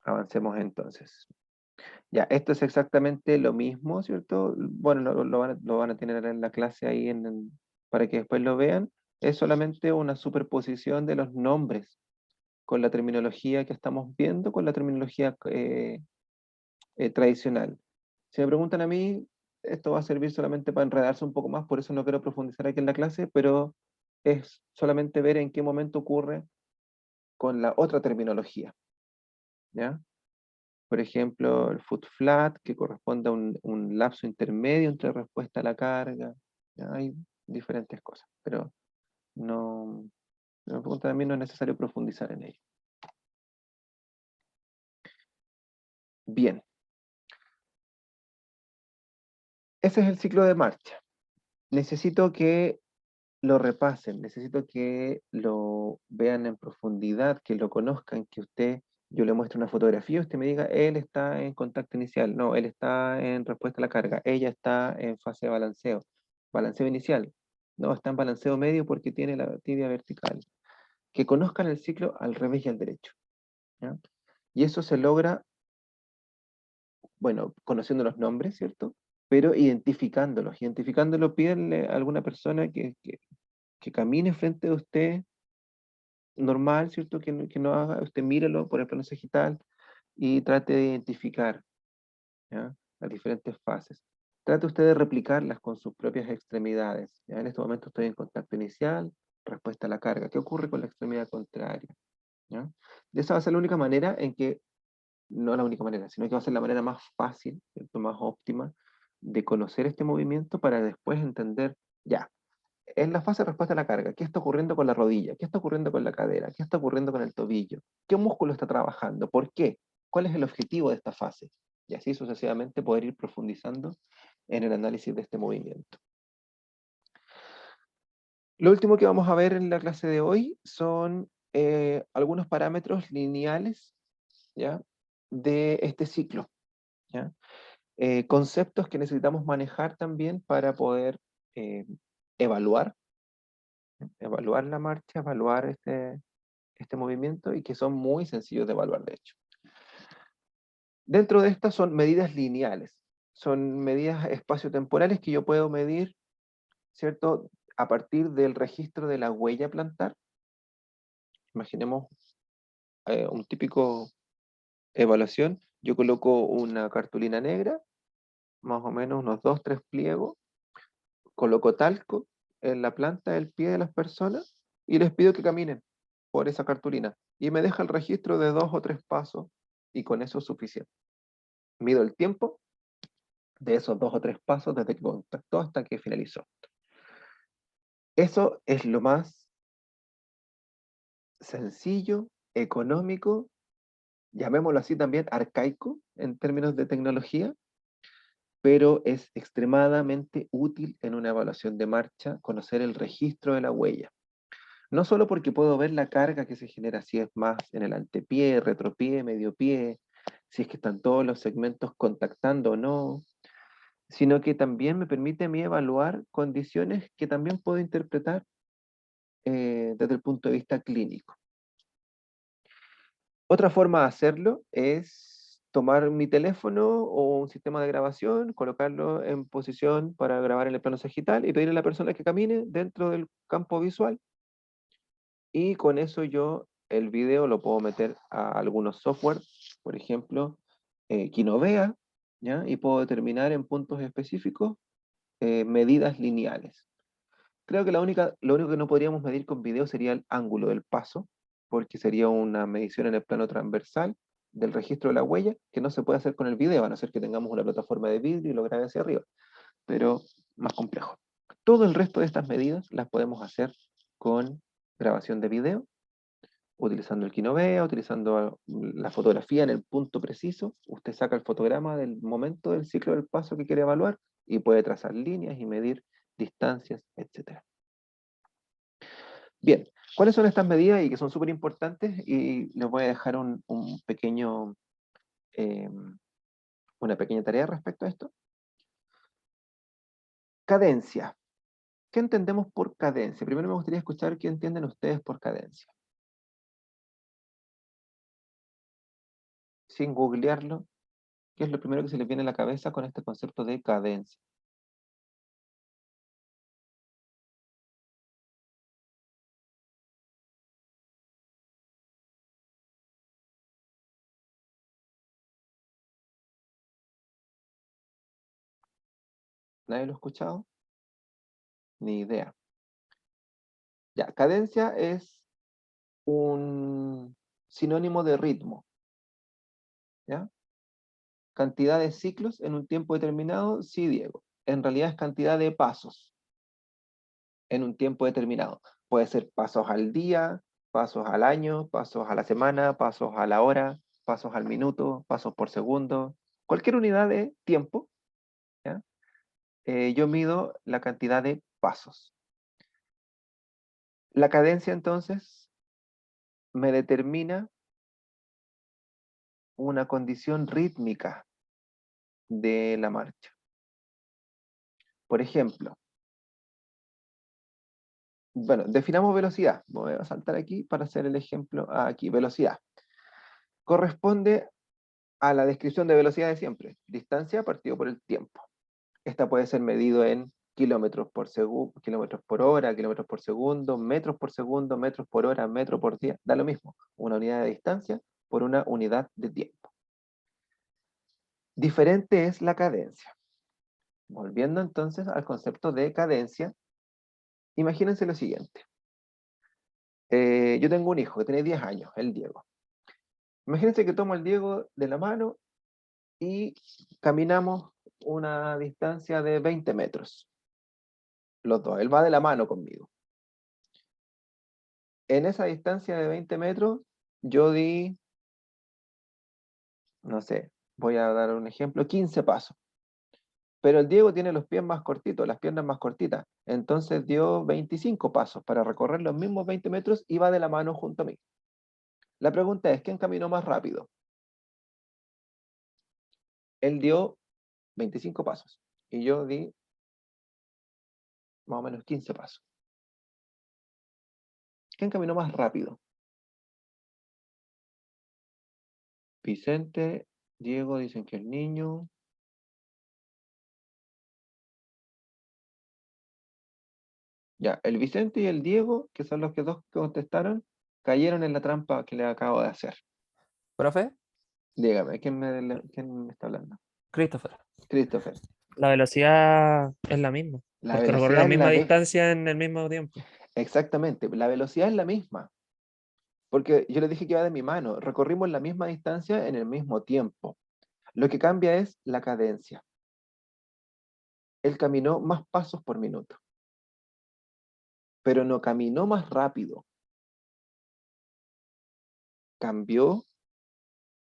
Avancemos entonces. Ya, esto es exactamente lo mismo, ¿cierto? Bueno, lo van a tener en la clase ahí para que después lo vean. Es solamente una superposición de los nombres con la terminología que estamos viendo, con la terminología tradicional. Si me preguntan a mí, esto va a servir solamente para enredarse un poco más, por eso no quiero profundizar aquí en la clase, pero es solamente ver en qué momento ocurre con la otra terminología, ¿ya? Por ejemplo, el foot flat, que corresponde a un lapso intermedio entre respuesta a la carga. ¿Ya? Hay diferentes cosas, pero no, si me preguntan a mí, no es necesario profundizar en ello. Bien. Ese es el ciclo de marcha. necesito que lo repasen, necesito que lo vean en profundidad, que lo conozcan, que usted, yo le muestro una fotografía, usted me diga, él está en contacto inicial, no, él está en respuesta a la carga, ella está en fase de balanceo, balanceo inicial, no, está en balanceo medio porque tiene la tibia vertical. Que conozcan el ciclo al revés y al derecho, ¿ya? Y eso se logra, bueno, conociendo los nombres, ¿cierto? Pero identificándolos, pídenle a alguna persona que camine frente a usted normal, ¿cierto? Que no haga, usted mírelo por el plano sagital y trate de identificar, ¿ya? Las diferentes fases. Trate usted de replicarlas con sus propias extremidades. ¿Ya? En este momento estoy en contacto inicial, respuesta a la carga. ¿Qué ocurre con la extremidad contraria? ¿Ya? Y esa va a ser la única manera en que, no la única manera, sino que va a ser la manera más fácil, ¿cierto? Más óptima de conocer este movimiento para después entender, ya, en la fase de respuesta a la carga, ¿qué está ocurriendo con la rodilla? ¿Qué está ocurriendo con la cadera? ¿Qué está ocurriendo con el tobillo? ¿Qué músculo está trabajando? ¿Por qué? ¿Cuál es el objetivo de esta fase? Y así sucesivamente poder ir profundizando en el análisis de este movimiento. Lo último que vamos a ver en la clase de hoy son algunos parámetros lineales, ¿ya? De este ciclo, ¿ya? Conceptos que necesitamos manejar también para poder eh, evaluar, evaluar la marcha, evaluar este movimiento y que son muy sencillos de evaluar, de hecho. Dentro de estas son medidas lineales, son medidas espaciotemporales que yo puedo medir, ¿cierto? A partir del registro de la huella plantar. Imaginemos un típico evaluación. Yo coloco una cartulina negra, más o menos unos 2, 3 pliegos, coloco talco en la planta del pie de las personas y les pido que caminen por esa cartulina. Y me deja el registro de 2 o 3 pasos y con eso es suficiente. Mido el tiempo de esos 2 o 3 pasos desde que contactó hasta que finalizó. Eso es lo más sencillo, económico, llamémoslo así también, arcaico en términos de tecnología, pero es extremadamente útil en una evaluación de marcha conocer el registro de la huella. No solo porque puedo ver la carga que se genera, si es más en el antepié, retropié, medio pie, si es que están todos los segmentos contactando o no, sino que también me permite a mí evaluar condiciones que también puedo interpretar desde el punto de vista clínico. Otra forma de hacerlo es tomar mi teléfono o un sistema de grabación, colocarlo en posición para grabar en el plano sagital y pedirle a la persona que camine dentro del campo visual. Y con eso yo el video lo puedo meter a algunos software, por ejemplo, Kinovea, ¿ya? Y puedo determinar en puntos específicos medidas lineales. Creo que lo único que no podríamos medir con video sería el ángulo del paso, porque sería una medición en el plano transversal del registro de la huella, que no se puede hacer con el video, a no ser que tengamos una plataforma de vidrio y lo grabe hacia arriba, pero más complejo. Todo el resto de estas medidas las podemos hacer con grabación de video, utilizando el Kinovea, utilizando la fotografía en el punto preciso. Usted saca el fotograma del momento del ciclo del paso que quiere evaluar y puede trazar líneas y medir distancias, etc. Bien, ¿cuáles son estas medidas y que son súper importantes? Y les voy a dejar eh, una pequeña tarea respecto a esto. Cadencia. ¿Qué entendemos por cadencia? Primero me gustaría escuchar qué entienden ustedes por cadencia. Sin googlearlo, ¿qué es lo primero que se les viene a la cabeza con este concepto de cadencia? ¿Nadie lo ha escuchado? Ni idea. Ya, cadencia es un sinónimo de ritmo, ¿ya? Cantidad de ciclos en un tiempo determinado, sí, Diego. En realidad es cantidad de pasos en un tiempo determinado. Puede ser pasos al día, pasos al año, pasos a la semana, pasos a la hora, pasos al minuto, pasos por segundo, cualquier unidad de tiempo, ¿ya? yo mido la cantidad de pasos. La cadencia entonces me determina una condición rítmica de la marcha. Por ejemplo, bueno, definamos velocidad. Voy a saltar aquí para hacer el ejemplo. Aquí, velocidad. Corresponde a la descripción de velocidad de siempre. Distancia partido por el tiempo. Esta puede ser medido en kilómetros por segundo, kilómetros por hora, kilómetros por segundo, metros por hora, metro por día. Da lo mismo. Una unidad de distancia por una unidad de tiempo. Diferente es la cadencia. Volviendo entonces al concepto de cadencia, imagínense lo siguiente. Yo tengo un hijo que tiene 10 años, el Diego. Imagínense que tomo al Diego de la mano y caminamos una distancia de 20 metros. Los dos, él va de la mano conmigo. En esa distancia de 20 metros, yo di, no sé, voy a dar un ejemplo, 15 pasos. Pero el Diego tiene los pies más cortitos, las piernas más cortitas. Entonces dio 25 pasos para recorrer los mismos 20 metros y va de la mano junto a mí. La pregunta es, ¿quién caminó más rápido? Él dio 25 pasos y yo di más o menos 15 pasos. ¿Quién caminó más rápido? Vicente, Diego dicen que el niño. Ya, el Vicente y el Diego, que son los que dos que contestaron, cayeron en la trampa que le acabo de hacer. ¿Profe? Dígame, ¿quién me está hablando? Christopher. Christopher. La velocidad es la misma, La porque recorre la velocidad es misma la vez. distancia en el mismo tiempo. Exactamente, la velocidad es la misma. Porque yo les dije que iba de mi mano. Recorrimos la misma distancia en el mismo tiempo. Lo que cambia es la cadencia. Él caminó más pasos por minuto, pero no caminó más rápido. Cambió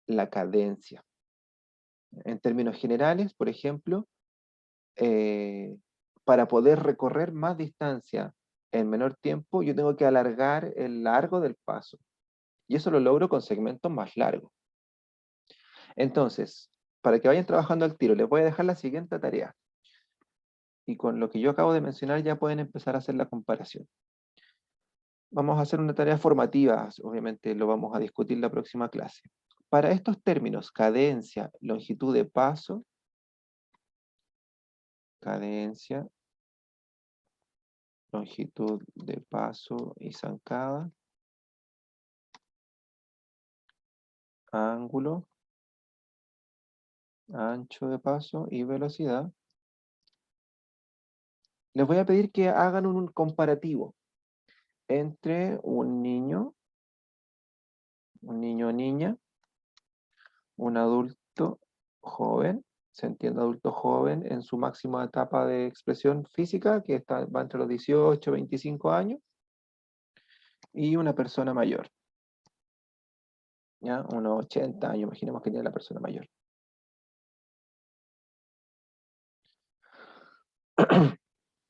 la cadencia. En términos generales, por ejemplo, para poder recorrer más distancia en menor tiempo, yo tengo que alargar el largo del paso. Y eso lo logro con segmentos más largos. Entonces, para que vayan trabajando al tiro, les voy a dejar la siguiente tarea. Y con lo que yo acabo de mencionar ya pueden empezar a hacer la comparación. Vamos a hacer una tarea formativa, obviamente lo vamos a discutir la próxima clase. Para estos términos, cadencia, longitud de paso, cadencia, longitud de paso y zancada, ángulo, ancho de paso y velocidad. Les voy a pedir que hagan un comparativo entre un niño o niña, un adulto joven, se entiende adulto joven en su máxima etapa de expresión física, que va entre los 18 y 25 años, y una persona mayor, ¿ya? Unos 80 años, imaginemos que tiene la persona mayor.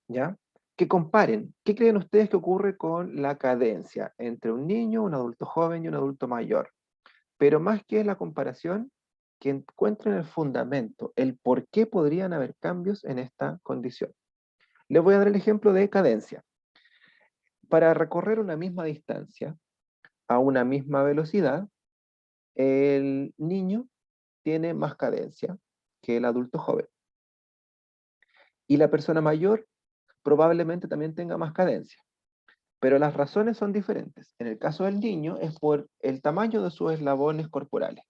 ¿Ya? Que comparen, ¿qué creen ustedes que ocurre con la cadencia entre un niño, un adulto joven y un adulto mayor? Pero más que la comparación, que encuentren el fundamento, el por qué podrían haber cambios en esta condición. Les voy a dar el ejemplo de cadencia. Para recorrer una misma distancia a una misma velocidad, el niño tiene más cadencia que el adulto joven. Y la persona mayor probablemente también tenga más cadencia. Pero las razones son diferentes. En el caso del niño es por el tamaño de sus eslabones corporales.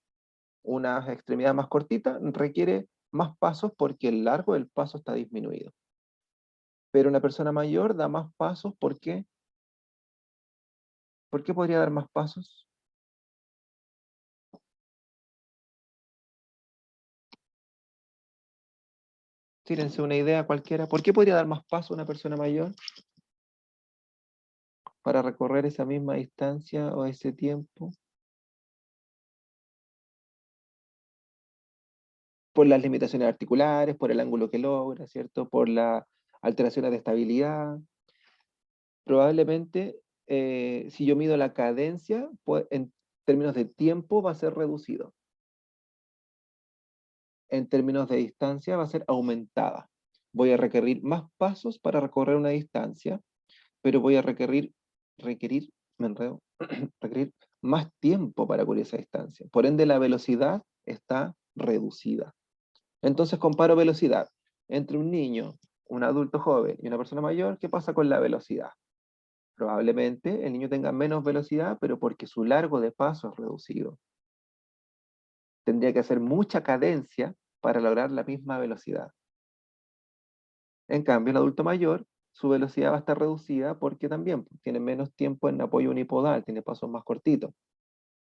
Una extremidad más cortita requiere más pasos porque el largo del paso está disminuido. Pero una persona mayor da más pasos porque, ¿por qué podría dar más pasos? Tírense una idea cualquiera. ¿Por qué podría dar más pasos una persona mayor para recorrer esa misma distancia o ese tiempo? por las limitaciones articulares, por el ángulo que logra, ¿cierto? Por las alteraciones de estabilidad. Probablemente, si yo mido la cadencia, pues, en términos de tiempo va a ser reducido. En términos de distancia va a ser aumentada. Voy a requerir más pasos para recorrer una distancia, pero voy a me enredo, requerir más tiempo para cubrir esa distancia. Por ende, la velocidad está reducida. Entonces comparo velocidad entre un niño, un adulto joven y una persona mayor. ¿Qué pasa con la velocidad? Probablemente el niño tenga menos velocidad, pero porque su largo de paso es reducido. Tendría que hacer mucha cadencia para lograr la misma velocidad. En cambio, el adulto mayor, su velocidad va a estar reducida porque también tiene menos tiempo en apoyo unipodal, tiene pasos más cortitos.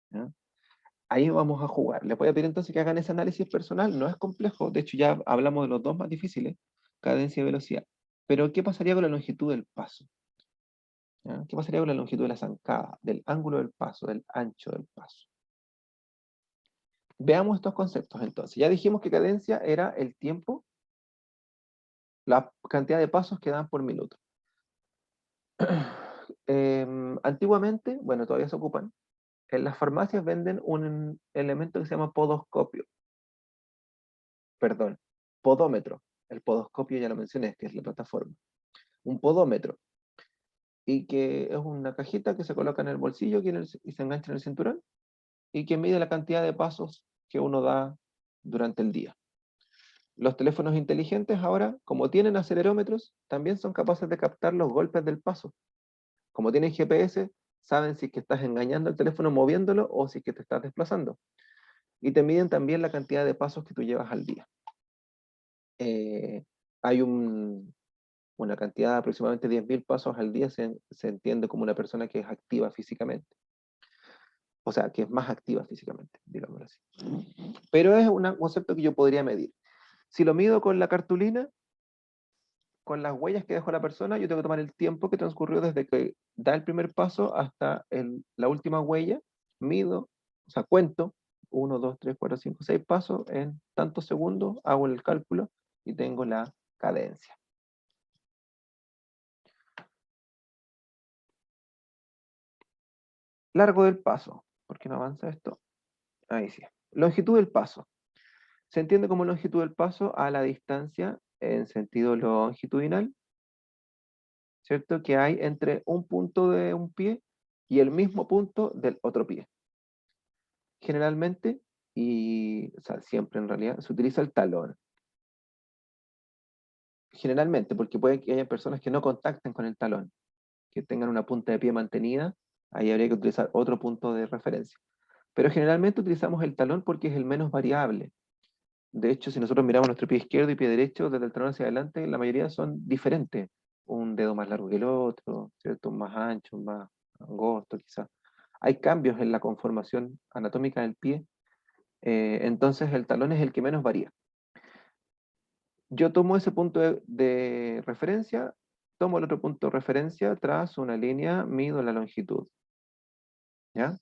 ¿Ya? Ahí vamos a jugar. Les voy a pedir entonces que hagan ese análisis personal. No es complejo, de hecho ya hablamos de los dos más difíciles, cadencia y velocidad. Pero ¿qué pasaría con la longitud del paso? ¿Ya? ¿Qué pasaría con la longitud de la zancada, del ángulo del paso, del ancho del paso? Veamos estos conceptos entonces. Ya dijimos que cadencia era el tiempo, la cantidad de pasos que dan por minuto. Antiguamente, bueno, todavía se ocupan, en las farmacias venden un elemento que se llama podoscopio. Perdón, podómetro. El podoscopio ya lo mencioné, que es la plataforma. Un podómetro. Y que es una cajita que se coloca en el bolsillo y se engancha en el cinturón y que mide la cantidad de pasos que uno da durante el día. Los teléfonos inteligentes ahora, como tienen acelerómetros, también son capaces de captar los golpes del paso. Como tienen GPS, saben si es que estás engañando al teléfono moviéndolo o si es que te estás desplazando. Y te miden también la cantidad de pasos que tú llevas al día. Hay una cantidad de aproximadamente 10.000 pasos al día, se entiende como una persona que es activa físicamente. O sea, que es más activa físicamente, digámoslo así. Pero es un concepto que yo podría medir. Si lo mido con la cartulina, con las huellas que dejó la persona, yo tengo que tomar el tiempo que transcurrió desde que da el primer paso hasta la última huella, mido, o sea, cuento, 1, 2, 3, 4, 5, 6 pasos en tantos segundos, hago el cálculo y tengo la cadencia. Largo del paso. ¿Por qué no avanza esto? Ahí sí. Longitud del paso. Se entiende como longitud del paso a la distancia en sentido longitudinal, ¿cierto? Que hay entre un punto de un pie y el mismo punto del otro pie. Generalmente, o sea, siempre en realidad, se utiliza el talón. Generalmente, porque puede que haya personas que no contacten con el talón, que tengan una punta de pie mantenida, ahí habría que utilizar otro punto de referencia. Pero generalmente utilizamos el talón porque es el menos variable. De hecho, si nosotros miramos nuestro pie izquierdo y pie derecho, desde el talón hacia adelante, la mayoría son diferentes. Un dedo más largo que el otro, ¿cierto? Más ancho, más angosto, quizás. Hay cambios en la conformación anatómica del pie, entonces el talón es el que menos varía. Yo tomo ese punto de referencia, tomo el otro punto de referencia, trazo una línea, mido la longitud. ¿Ya?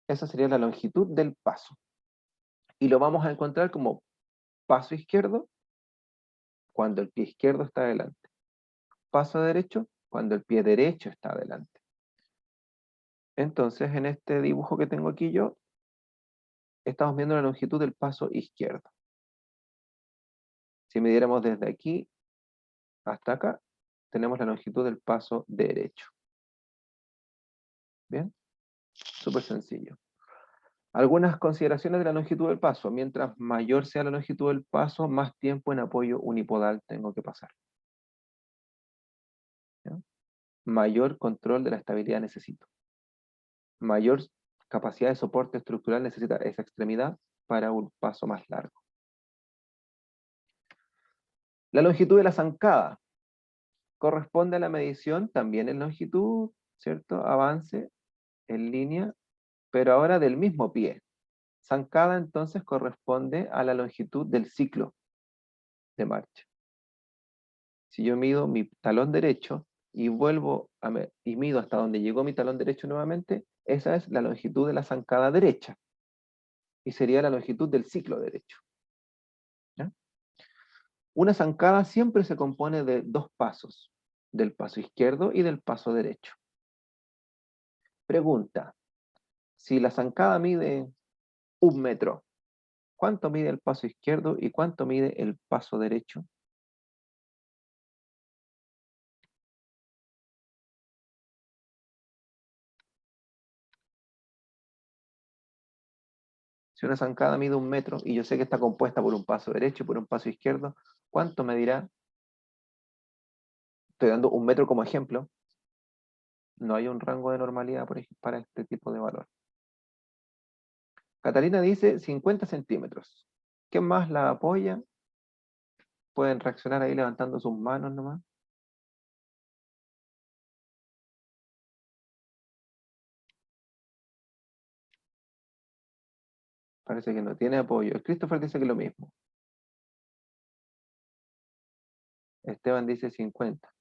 Esa sería la longitud del paso. Y lo vamos a encontrar como paso izquierdo cuando el pie izquierdo está adelante. Paso derecho cuando el pie derecho está adelante. Entonces, en este dibujo que tengo aquí yo, estamos viendo la longitud del paso izquierdo. Si midiéramos desde aquí hasta acá, tenemos la longitud del paso derecho. ¿Bien? Súper sencillo. Algunas consideraciones de la longitud del paso. Mientras mayor sea la longitud del paso, más tiempo en apoyo unipodal tengo que pasar. ¿Ya? Mayor control de la estabilidad necesito. Mayor capacidad de soporte estructural necesita esa extremidad para un paso más largo. La longitud de la zancada corresponde a la medición también en longitud, ¿cierto? Avance en línea, pero ahora del mismo pie. Zancada entonces corresponde a la longitud del ciclo de marcha. Si yo mido mi talón derecho y y mido hasta donde llegó mi talón derecho nuevamente, esa es la longitud de la zancada derecha y sería la longitud del ciclo derecho. Una zancada siempre se compone de dos pasos, del paso izquierdo y del paso derecho. Pregunta, si la zancada mide 1 metro, ¿cuánto mide el paso izquierdo y cuánto mide el paso derecho? Si una zancada mide 1 metro y yo sé que está compuesta por un paso derecho y por un paso izquierdo, ¿cuánto medirá? Estoy dando 1 metro como ejemplo. No hay un rango de normalidad para este tipo de valor. Catalina dice 50 centímetros. ¿Quién más la apoya? Pueden reaccionar ahí levantando sus manos nomás. Parece que no tiene apoyo. El Christopher dice que lo mismo. Esteban dice 50.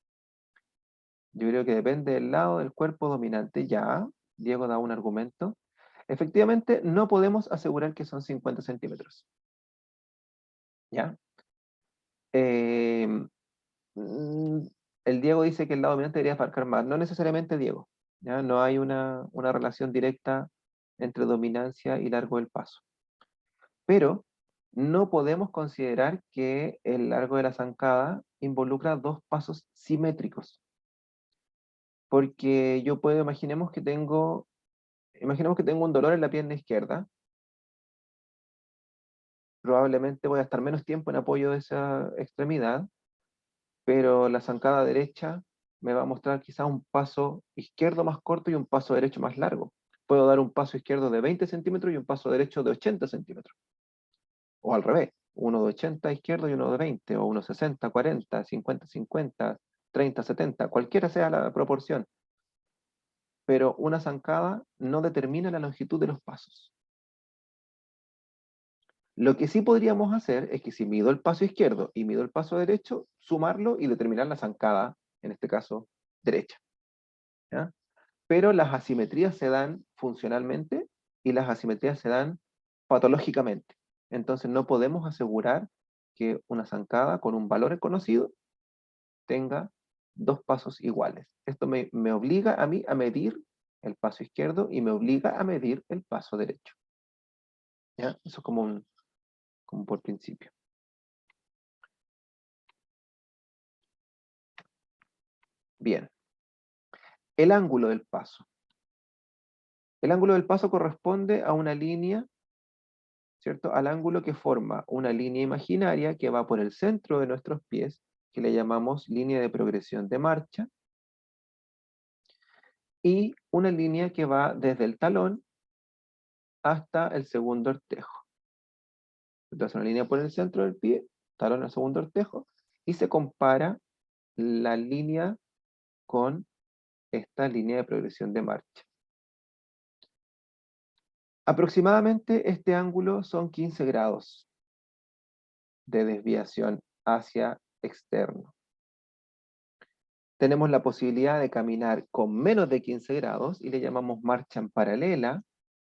Yo creo que depende del lado del cuerpo dominante. Ya, Diego da un argumento. Efectivamente, no podemos asegurar que son 50 centímetros. ¿Ya? Eh, mm, el Diego dice que el lado dominante debería abarcar más. No necesariamente Diego. ¿Ya? No hay una relación directa entre dominancia y largo del paso. Pero no podemos considerar que el largo de la zancada involucra dos pasos simétricos. Porque yo puedo, imaginemos que tengo un dolor en la pierna izquierda, probablemente voy a estar menos tiempo en apoyo de esa extremidad, pero la zancada derecha me va a mostrar quizás un paso izquierdo más corto y un paso derecho más largo. Puedo dar un paso izquierdo de 20 centímetros y un paso derecho de 80 centímetros. O al revés, uno de 80 izquierdo y uno de 20, o uno 60, 40, 50, 50, 30, 70, cualquiera sea la proporción. Pero una zancada no determina la longitud de los pasos. Lo que sí podríamos hacer es que si mido el paso izquierdo y mido el paso derecho, sumarlo y determinar la zancada, en este caso, derecha. ¿Ya? Pero las asimetrías se dan funcionalmente y las asimetrías se dan patológicamente. Entonces no podemos asegurar que una zancada con un valor conocido tenga dos pasos iguales. Esto me obliga a mí a medir el paso izquierdo y me obliga a medir el paso derecho. ¿Ya? Eso es como por principio. Bien. El ángulo del paso. El ángulo del paso corresponde a una línea, ¿cierto? Al ángulo que forma una línea imaginaria que va por el centro de nuestros pies, que le llamamos línea de progresión de marcha, y una línea que va desde el talón hasta el segundo ortejo. Entonces una línea por el centro del pie, talón al segundo ortejo, y se compara la línea con esta línea de progresión de marcha. Aproximadamente este ángulo son 15 grados de desviación hacia externo. Tenemos la posibilidad de caminar con menos de 15 grados y le llamamos marcha en paralela,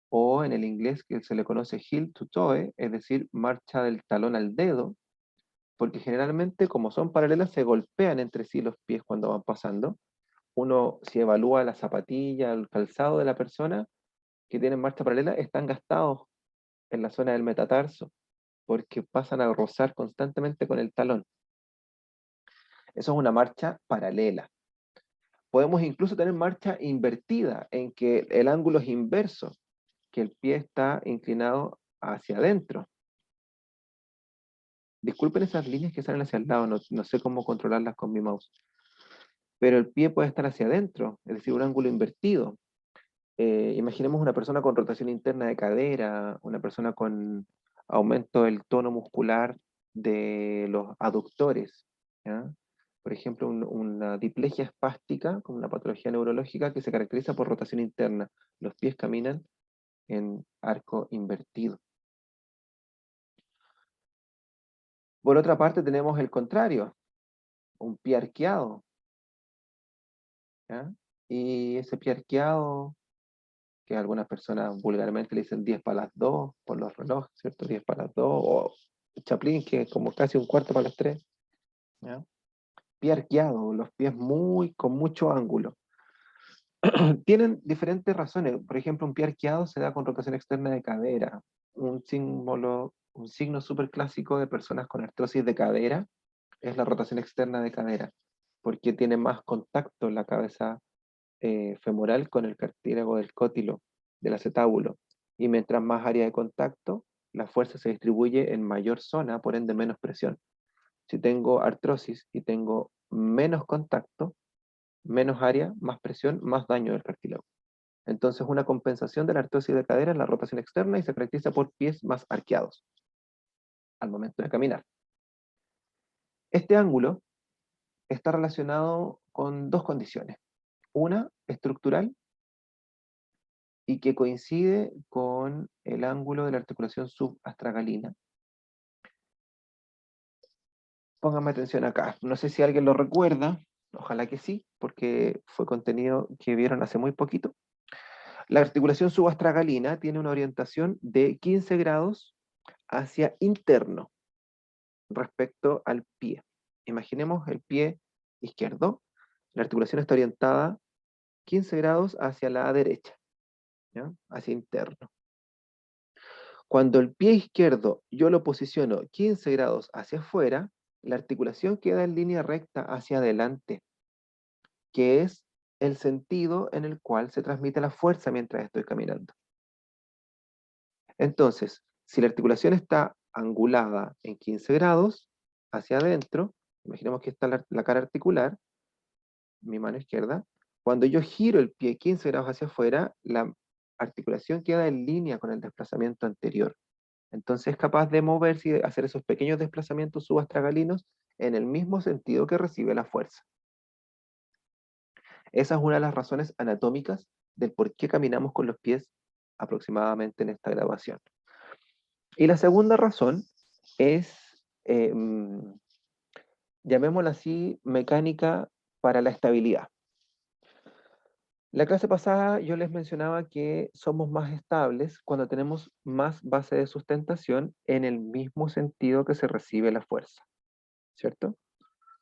o en el inglés que se le conoce heel to toe, es decir, marcha del talón al dedo, porque generalmente como son paralelas se golpean entre sí los pies cuando van pasando. Uno, si evalúa la zapatilla, el calzado de la persona que tiene marcha paralela, están gastados en la zona del metatarso, porque pasan a rozar constantemente con el talón. Eso es una marcha paralela. Podemos incluso tener marcha invertida, en que el ángulo es inverso, que el pie está inclinado hacia adentro. Disculpen esas líneas que salen hacia el lado, no sé cómo controlarlas con mi mouse. Pero el pie puede estar hacia adentro, es decir, un ángulo invertido. Imaginemos una persona con rotación interna de cadera, una persona con aumento del tono muscular de los aductores, ¿ya? Por ejemplo, una diplegia espástica, como una patología neurológica que se caracteriza por rotación interna. Los pies caminan en arco invertido. Por otra parte, tenemos el contrario, un pie arqueado, ¿ya? Y ese pie arqueado, que algunas personas vulgarmente le dicen 10 para las 2 por los relojes, ¿cierto? 10 para las 2, Chaplin, que es como casi un cuarto para las 3. ¿Ya? Pie arqueado, los pies con mucho ángulo. Tienen diferentes razones. Por ejemplo, un pie arqueado se da con rotación externa de cadera. Un signo súper clásico de personas con artrosis de cadera es la rotación externa de cadera, porque tiene más contacto la cabeza femoral con el cartílago del cótilo, del acetábulo. Y mientras más área de contacto, la fuerza se distribuye en mayor zona, por ende menos presión. Si tengo artrosis y tengo menos contacto, menos área, más presión, más daño del cartílago. Entonces, una compensación de la artrosis de cadera es la rotación externa y se caracteriza por pies más arqueados al momento de caminar. Este ángulo está relacionado con dos condiciones. Una, estructural, y que coincide con el ángulo de la articulación subastragalina. Pónganme atención acá. No sé si alguien lo recuerda, ojalá que sí, porque fue contenido que vieron hace muy poquito. La articulación subastragalina tiene una orientación de 15 grados hacia interno respecto al pie. Imaginemos el pie izquierdo. La articulación está orientada 15 grados hacia la derecha, ¿ya? Hacia interno. Cuando el pie izquierdo yo lo posiciono 15 grados hacia afuera, la articulación queda en línea recta hacia adelante, que es el sentido en el cual se transmite la fuerza mientras estoy caminando. Entonces, si la articulación está angulada en 15 grados hacia adentro, imaginemos que está la cara articular, mi mano izquierda, cuando yo giro el pie 15 grados hacia afuera, la articulación queda en línea con el desplazamiento anterior. Entonces es capaz de moverse y de hacer esos pequeños desplazamientos subastragalinos en el mismo sentido que recibe la fuerza. Esa es una de las razones anatómicas del por qué caminamos con los pies aproximadamente en esta graduación. Y la segunda razón es, llamémosla así, mecánica para la estabilidad. La clase pasada yo les mencionaba que somos más estables cuando tenemos más base de sustentación en el mismo sentido que se recibe la fuerza, ¿cierto?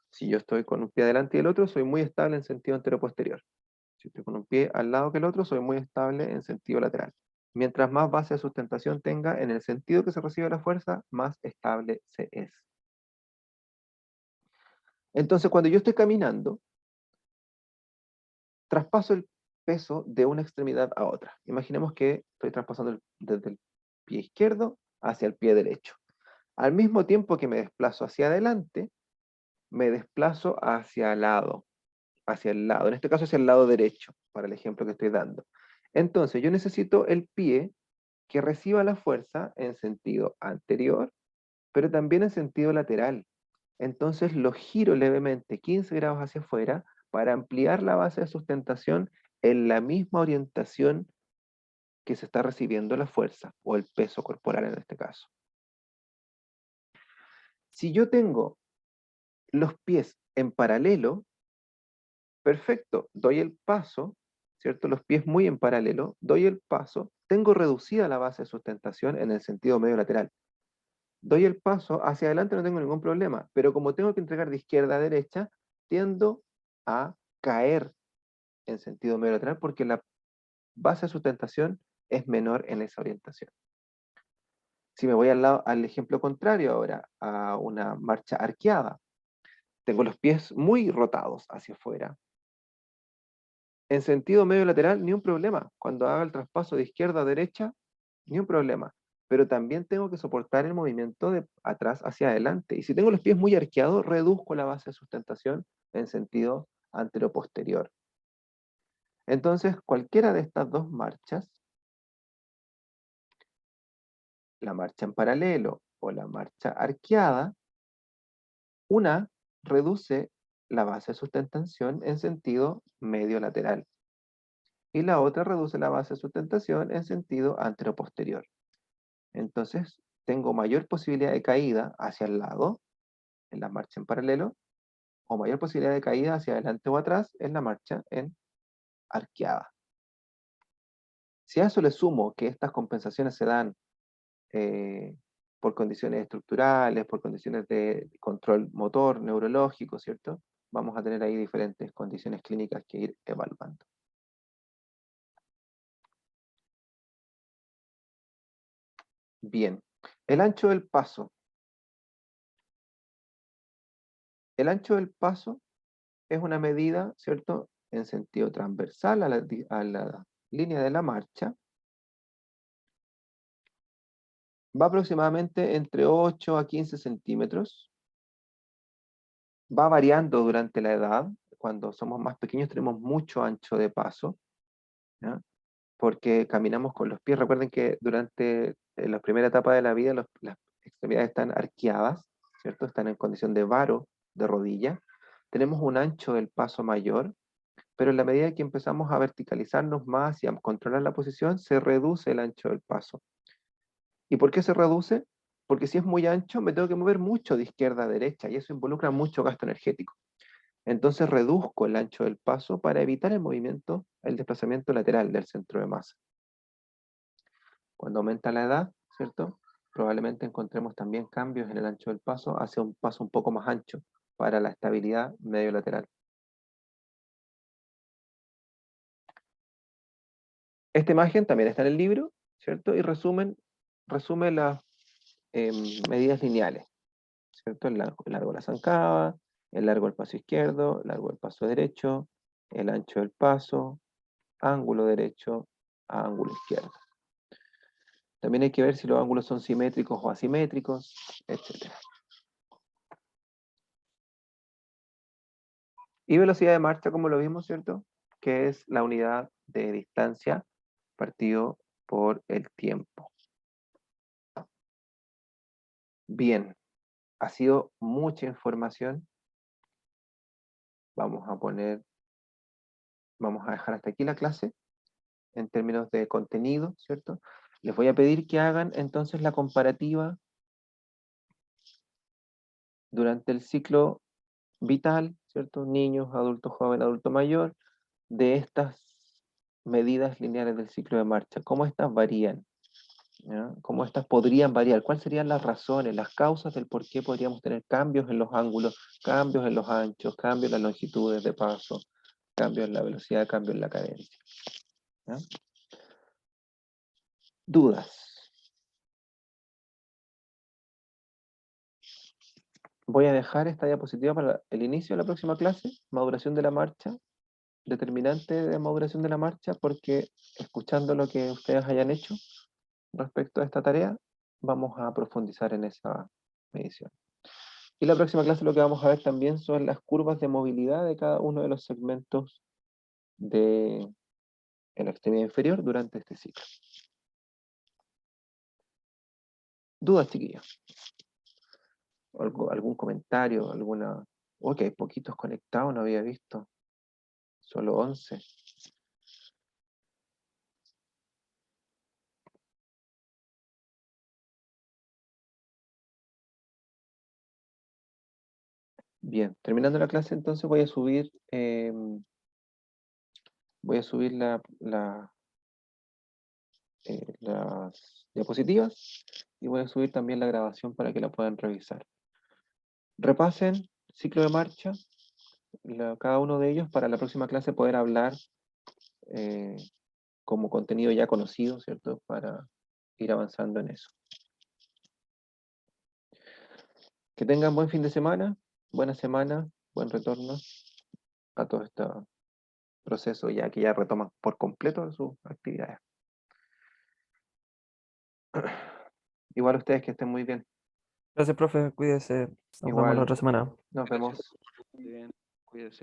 Si yo estoy con un pie adelante y el otro, soy muy estable en sentido anteroposterior. Si estoy con un pie al lado que el otro, soy muy estable en sentido lateral. Mientras más base de sustentación tenga en el sentido que se recibe la fuerza, más estable se es. Entonces, cuando yo estoy caminando, traspaso el peso de una extremidad a otra. Imaginemos que estoy traspasando desde el pie izquierdo hacia el pie derecho. Al mismo tiempo que me desplazo hacia adelante, me desplazo hacia el lado, en este caso hacia el lado derecho, para el ejemplo que estoy dando. Entonces, yo necesito el pie que reciba la fuerza en sentido anterior, pero también en sentido lateral. Entonces lo giro levemente 15 grados hacia afuera para ampliar la base de sustentación en la misma orientación que se está recibiendo la fuerza, o el peso corporal en este caso. Si yo tengo los pies en paralelo, perfecto, doy el paso, ¿cierto? Los pies muy en paralelo, doy el paso, tengo reducida la base de sustentación en el sentido medio lateral. Doy el paso hacia adelante, no tengo ningún problema, pero como tengo que entregar de izquierda a derecha, tiendo a caer en sentido medio lateral porque la base de sustentación es menor en esa orientación. Si me voy al ejemplo contrario ahora, a una marcha arqueada, tengo los pies muy rotados hacia afuera. En sentido medio lateral, ni un problema. Cuando haga el traspaso de izquierda a derecha, ni un problema. Pero también tengo que soportar el movimiento de atrás hacia adelante. Y si tengo los pies muy arqueados, reduzco la base de sustentación en sentido anteroposterior. Entonces, cualquiera de estas dos marchas, la marcha en paralelo o la marcha arqueada, una reduce la base de sustentación en sentido medio lateral y la otra reduce la base de sustentación en sentido anteroposterior. Entonces, tengo mayor posibilidad de caída hacia el lado en la marcha en paralelo o mayor posibilidad de caída hacia adelante o atrás en la marcha en arqueada. Si a eso le sumo que estas compensaciones se dan por condiciones estructurales, por condiciones de control motor, neurológico, ¿cierto? Vamos a tener ahí diferentes condiciones clínicas que ir evaluando. Bien, el ancho del paso. El ancho del paso es una medida, ¿cierto?, en sentido transversal a la línea de la marcha. Va aproximadamente entre 8 a 15 centímetros. Va variando durante la edad. Cuando somos más pequeños tenemos mucho ancho de paso, ¿ya? Porque caminamos con los pies. Recuerden que durante la primera etapa de la vida las extremidades están arqueadas, ¿cierto? Están en condición de varo, de rodilla. Tenemos un ancho del paso mayor, pero en la medida que empezamos a verticalizarnos más y a controlar la posición, se reduce el ancho del paso. ¿Y por qué se reduce? Porque si es muy ancho, me tengo que mover mucho de izquierda a derecha y eso involucra mucho gasto energético. Entonces reduzco el ancho del paso para evitar el movimiento, el desplazamiento lateral del centro de masa. Cuando aumenta la edad, ¿cierto? Probablemente encontremos también cambios en el ancho del paso hacia un paso un poco más ancho para la estabilidad medio lateral. Esta imagen también está en el libro, ¿cierto? Y resume las medidas lineales, ¿cierto? El largo de la zancada, el largo del paso izquierdo, el largo del paso derecho, el ancho del paso, ángulo derecho, ángulo izquierdo. También hay que ver si los ángulos son simétricos o asimétricos, etc. Y velocidad de marcha, como lo vimos, ¿cierto? Que es la unidad de distancia partido por el tiempo. Bien, ha sido mucha información. Vamos a dejar hasta aquí la clase en términos de contenido, ¿cierto? Les voy a pedir que hagan entonces la comparativa durante el ciclo vital, ¿cierto? Niños, adulto joven, adulto mayor, de estas medidas lineales del ciclo de marcha. ¿Cómo estas varían? ¿Ya? ¿Cómo estas podrían variar? ¿Cuáles serían las razones, las causas del por qué podríamos tener cambios en los ángulos, cambios en los anchos, cambios en las longitudes de paso, cambios en la velocidad, cambios en la cadencia? ¿Ya? ¿Dudas? Voy a dejar esta diapositiva para el inicio de la próxima clase, maduración de la marcha, determinante de maduración de la marcha, porque escuchando lo que ustedes hayan hecho respecto a esta tarea, vamos a profundizar en esa medición. Y la próxima clase lo que vamos a ver también son las curvas de movilidad de cada uno de los segmentos de la extremidad inferior durante este ciclo. ¿Dudas, chiquillos? ¿Algún comentario? ¿Alguna? Ok, poquitos conectados, no había visto. Solo 11. Bien, terminando la clase entonces voy a subir las diapositivas y voy a subir también la grabación para que la puedan revisar. Repasen ciclo de marcha, cada uno de ellos para la próxima clase poder hablar como contenido ya conocido, ¿cierto? Para ir avanzando en eso. Que tengan buen fin de semana, buena semana, buen retorno a todo este proceso ya que ya retoman por completo sus actividades. Igual ustedes que estén muy bien. Gracias, profe. Cuídese. Nos vemos la Igual, otra semana. nos vemos. Muy bien, cuídese.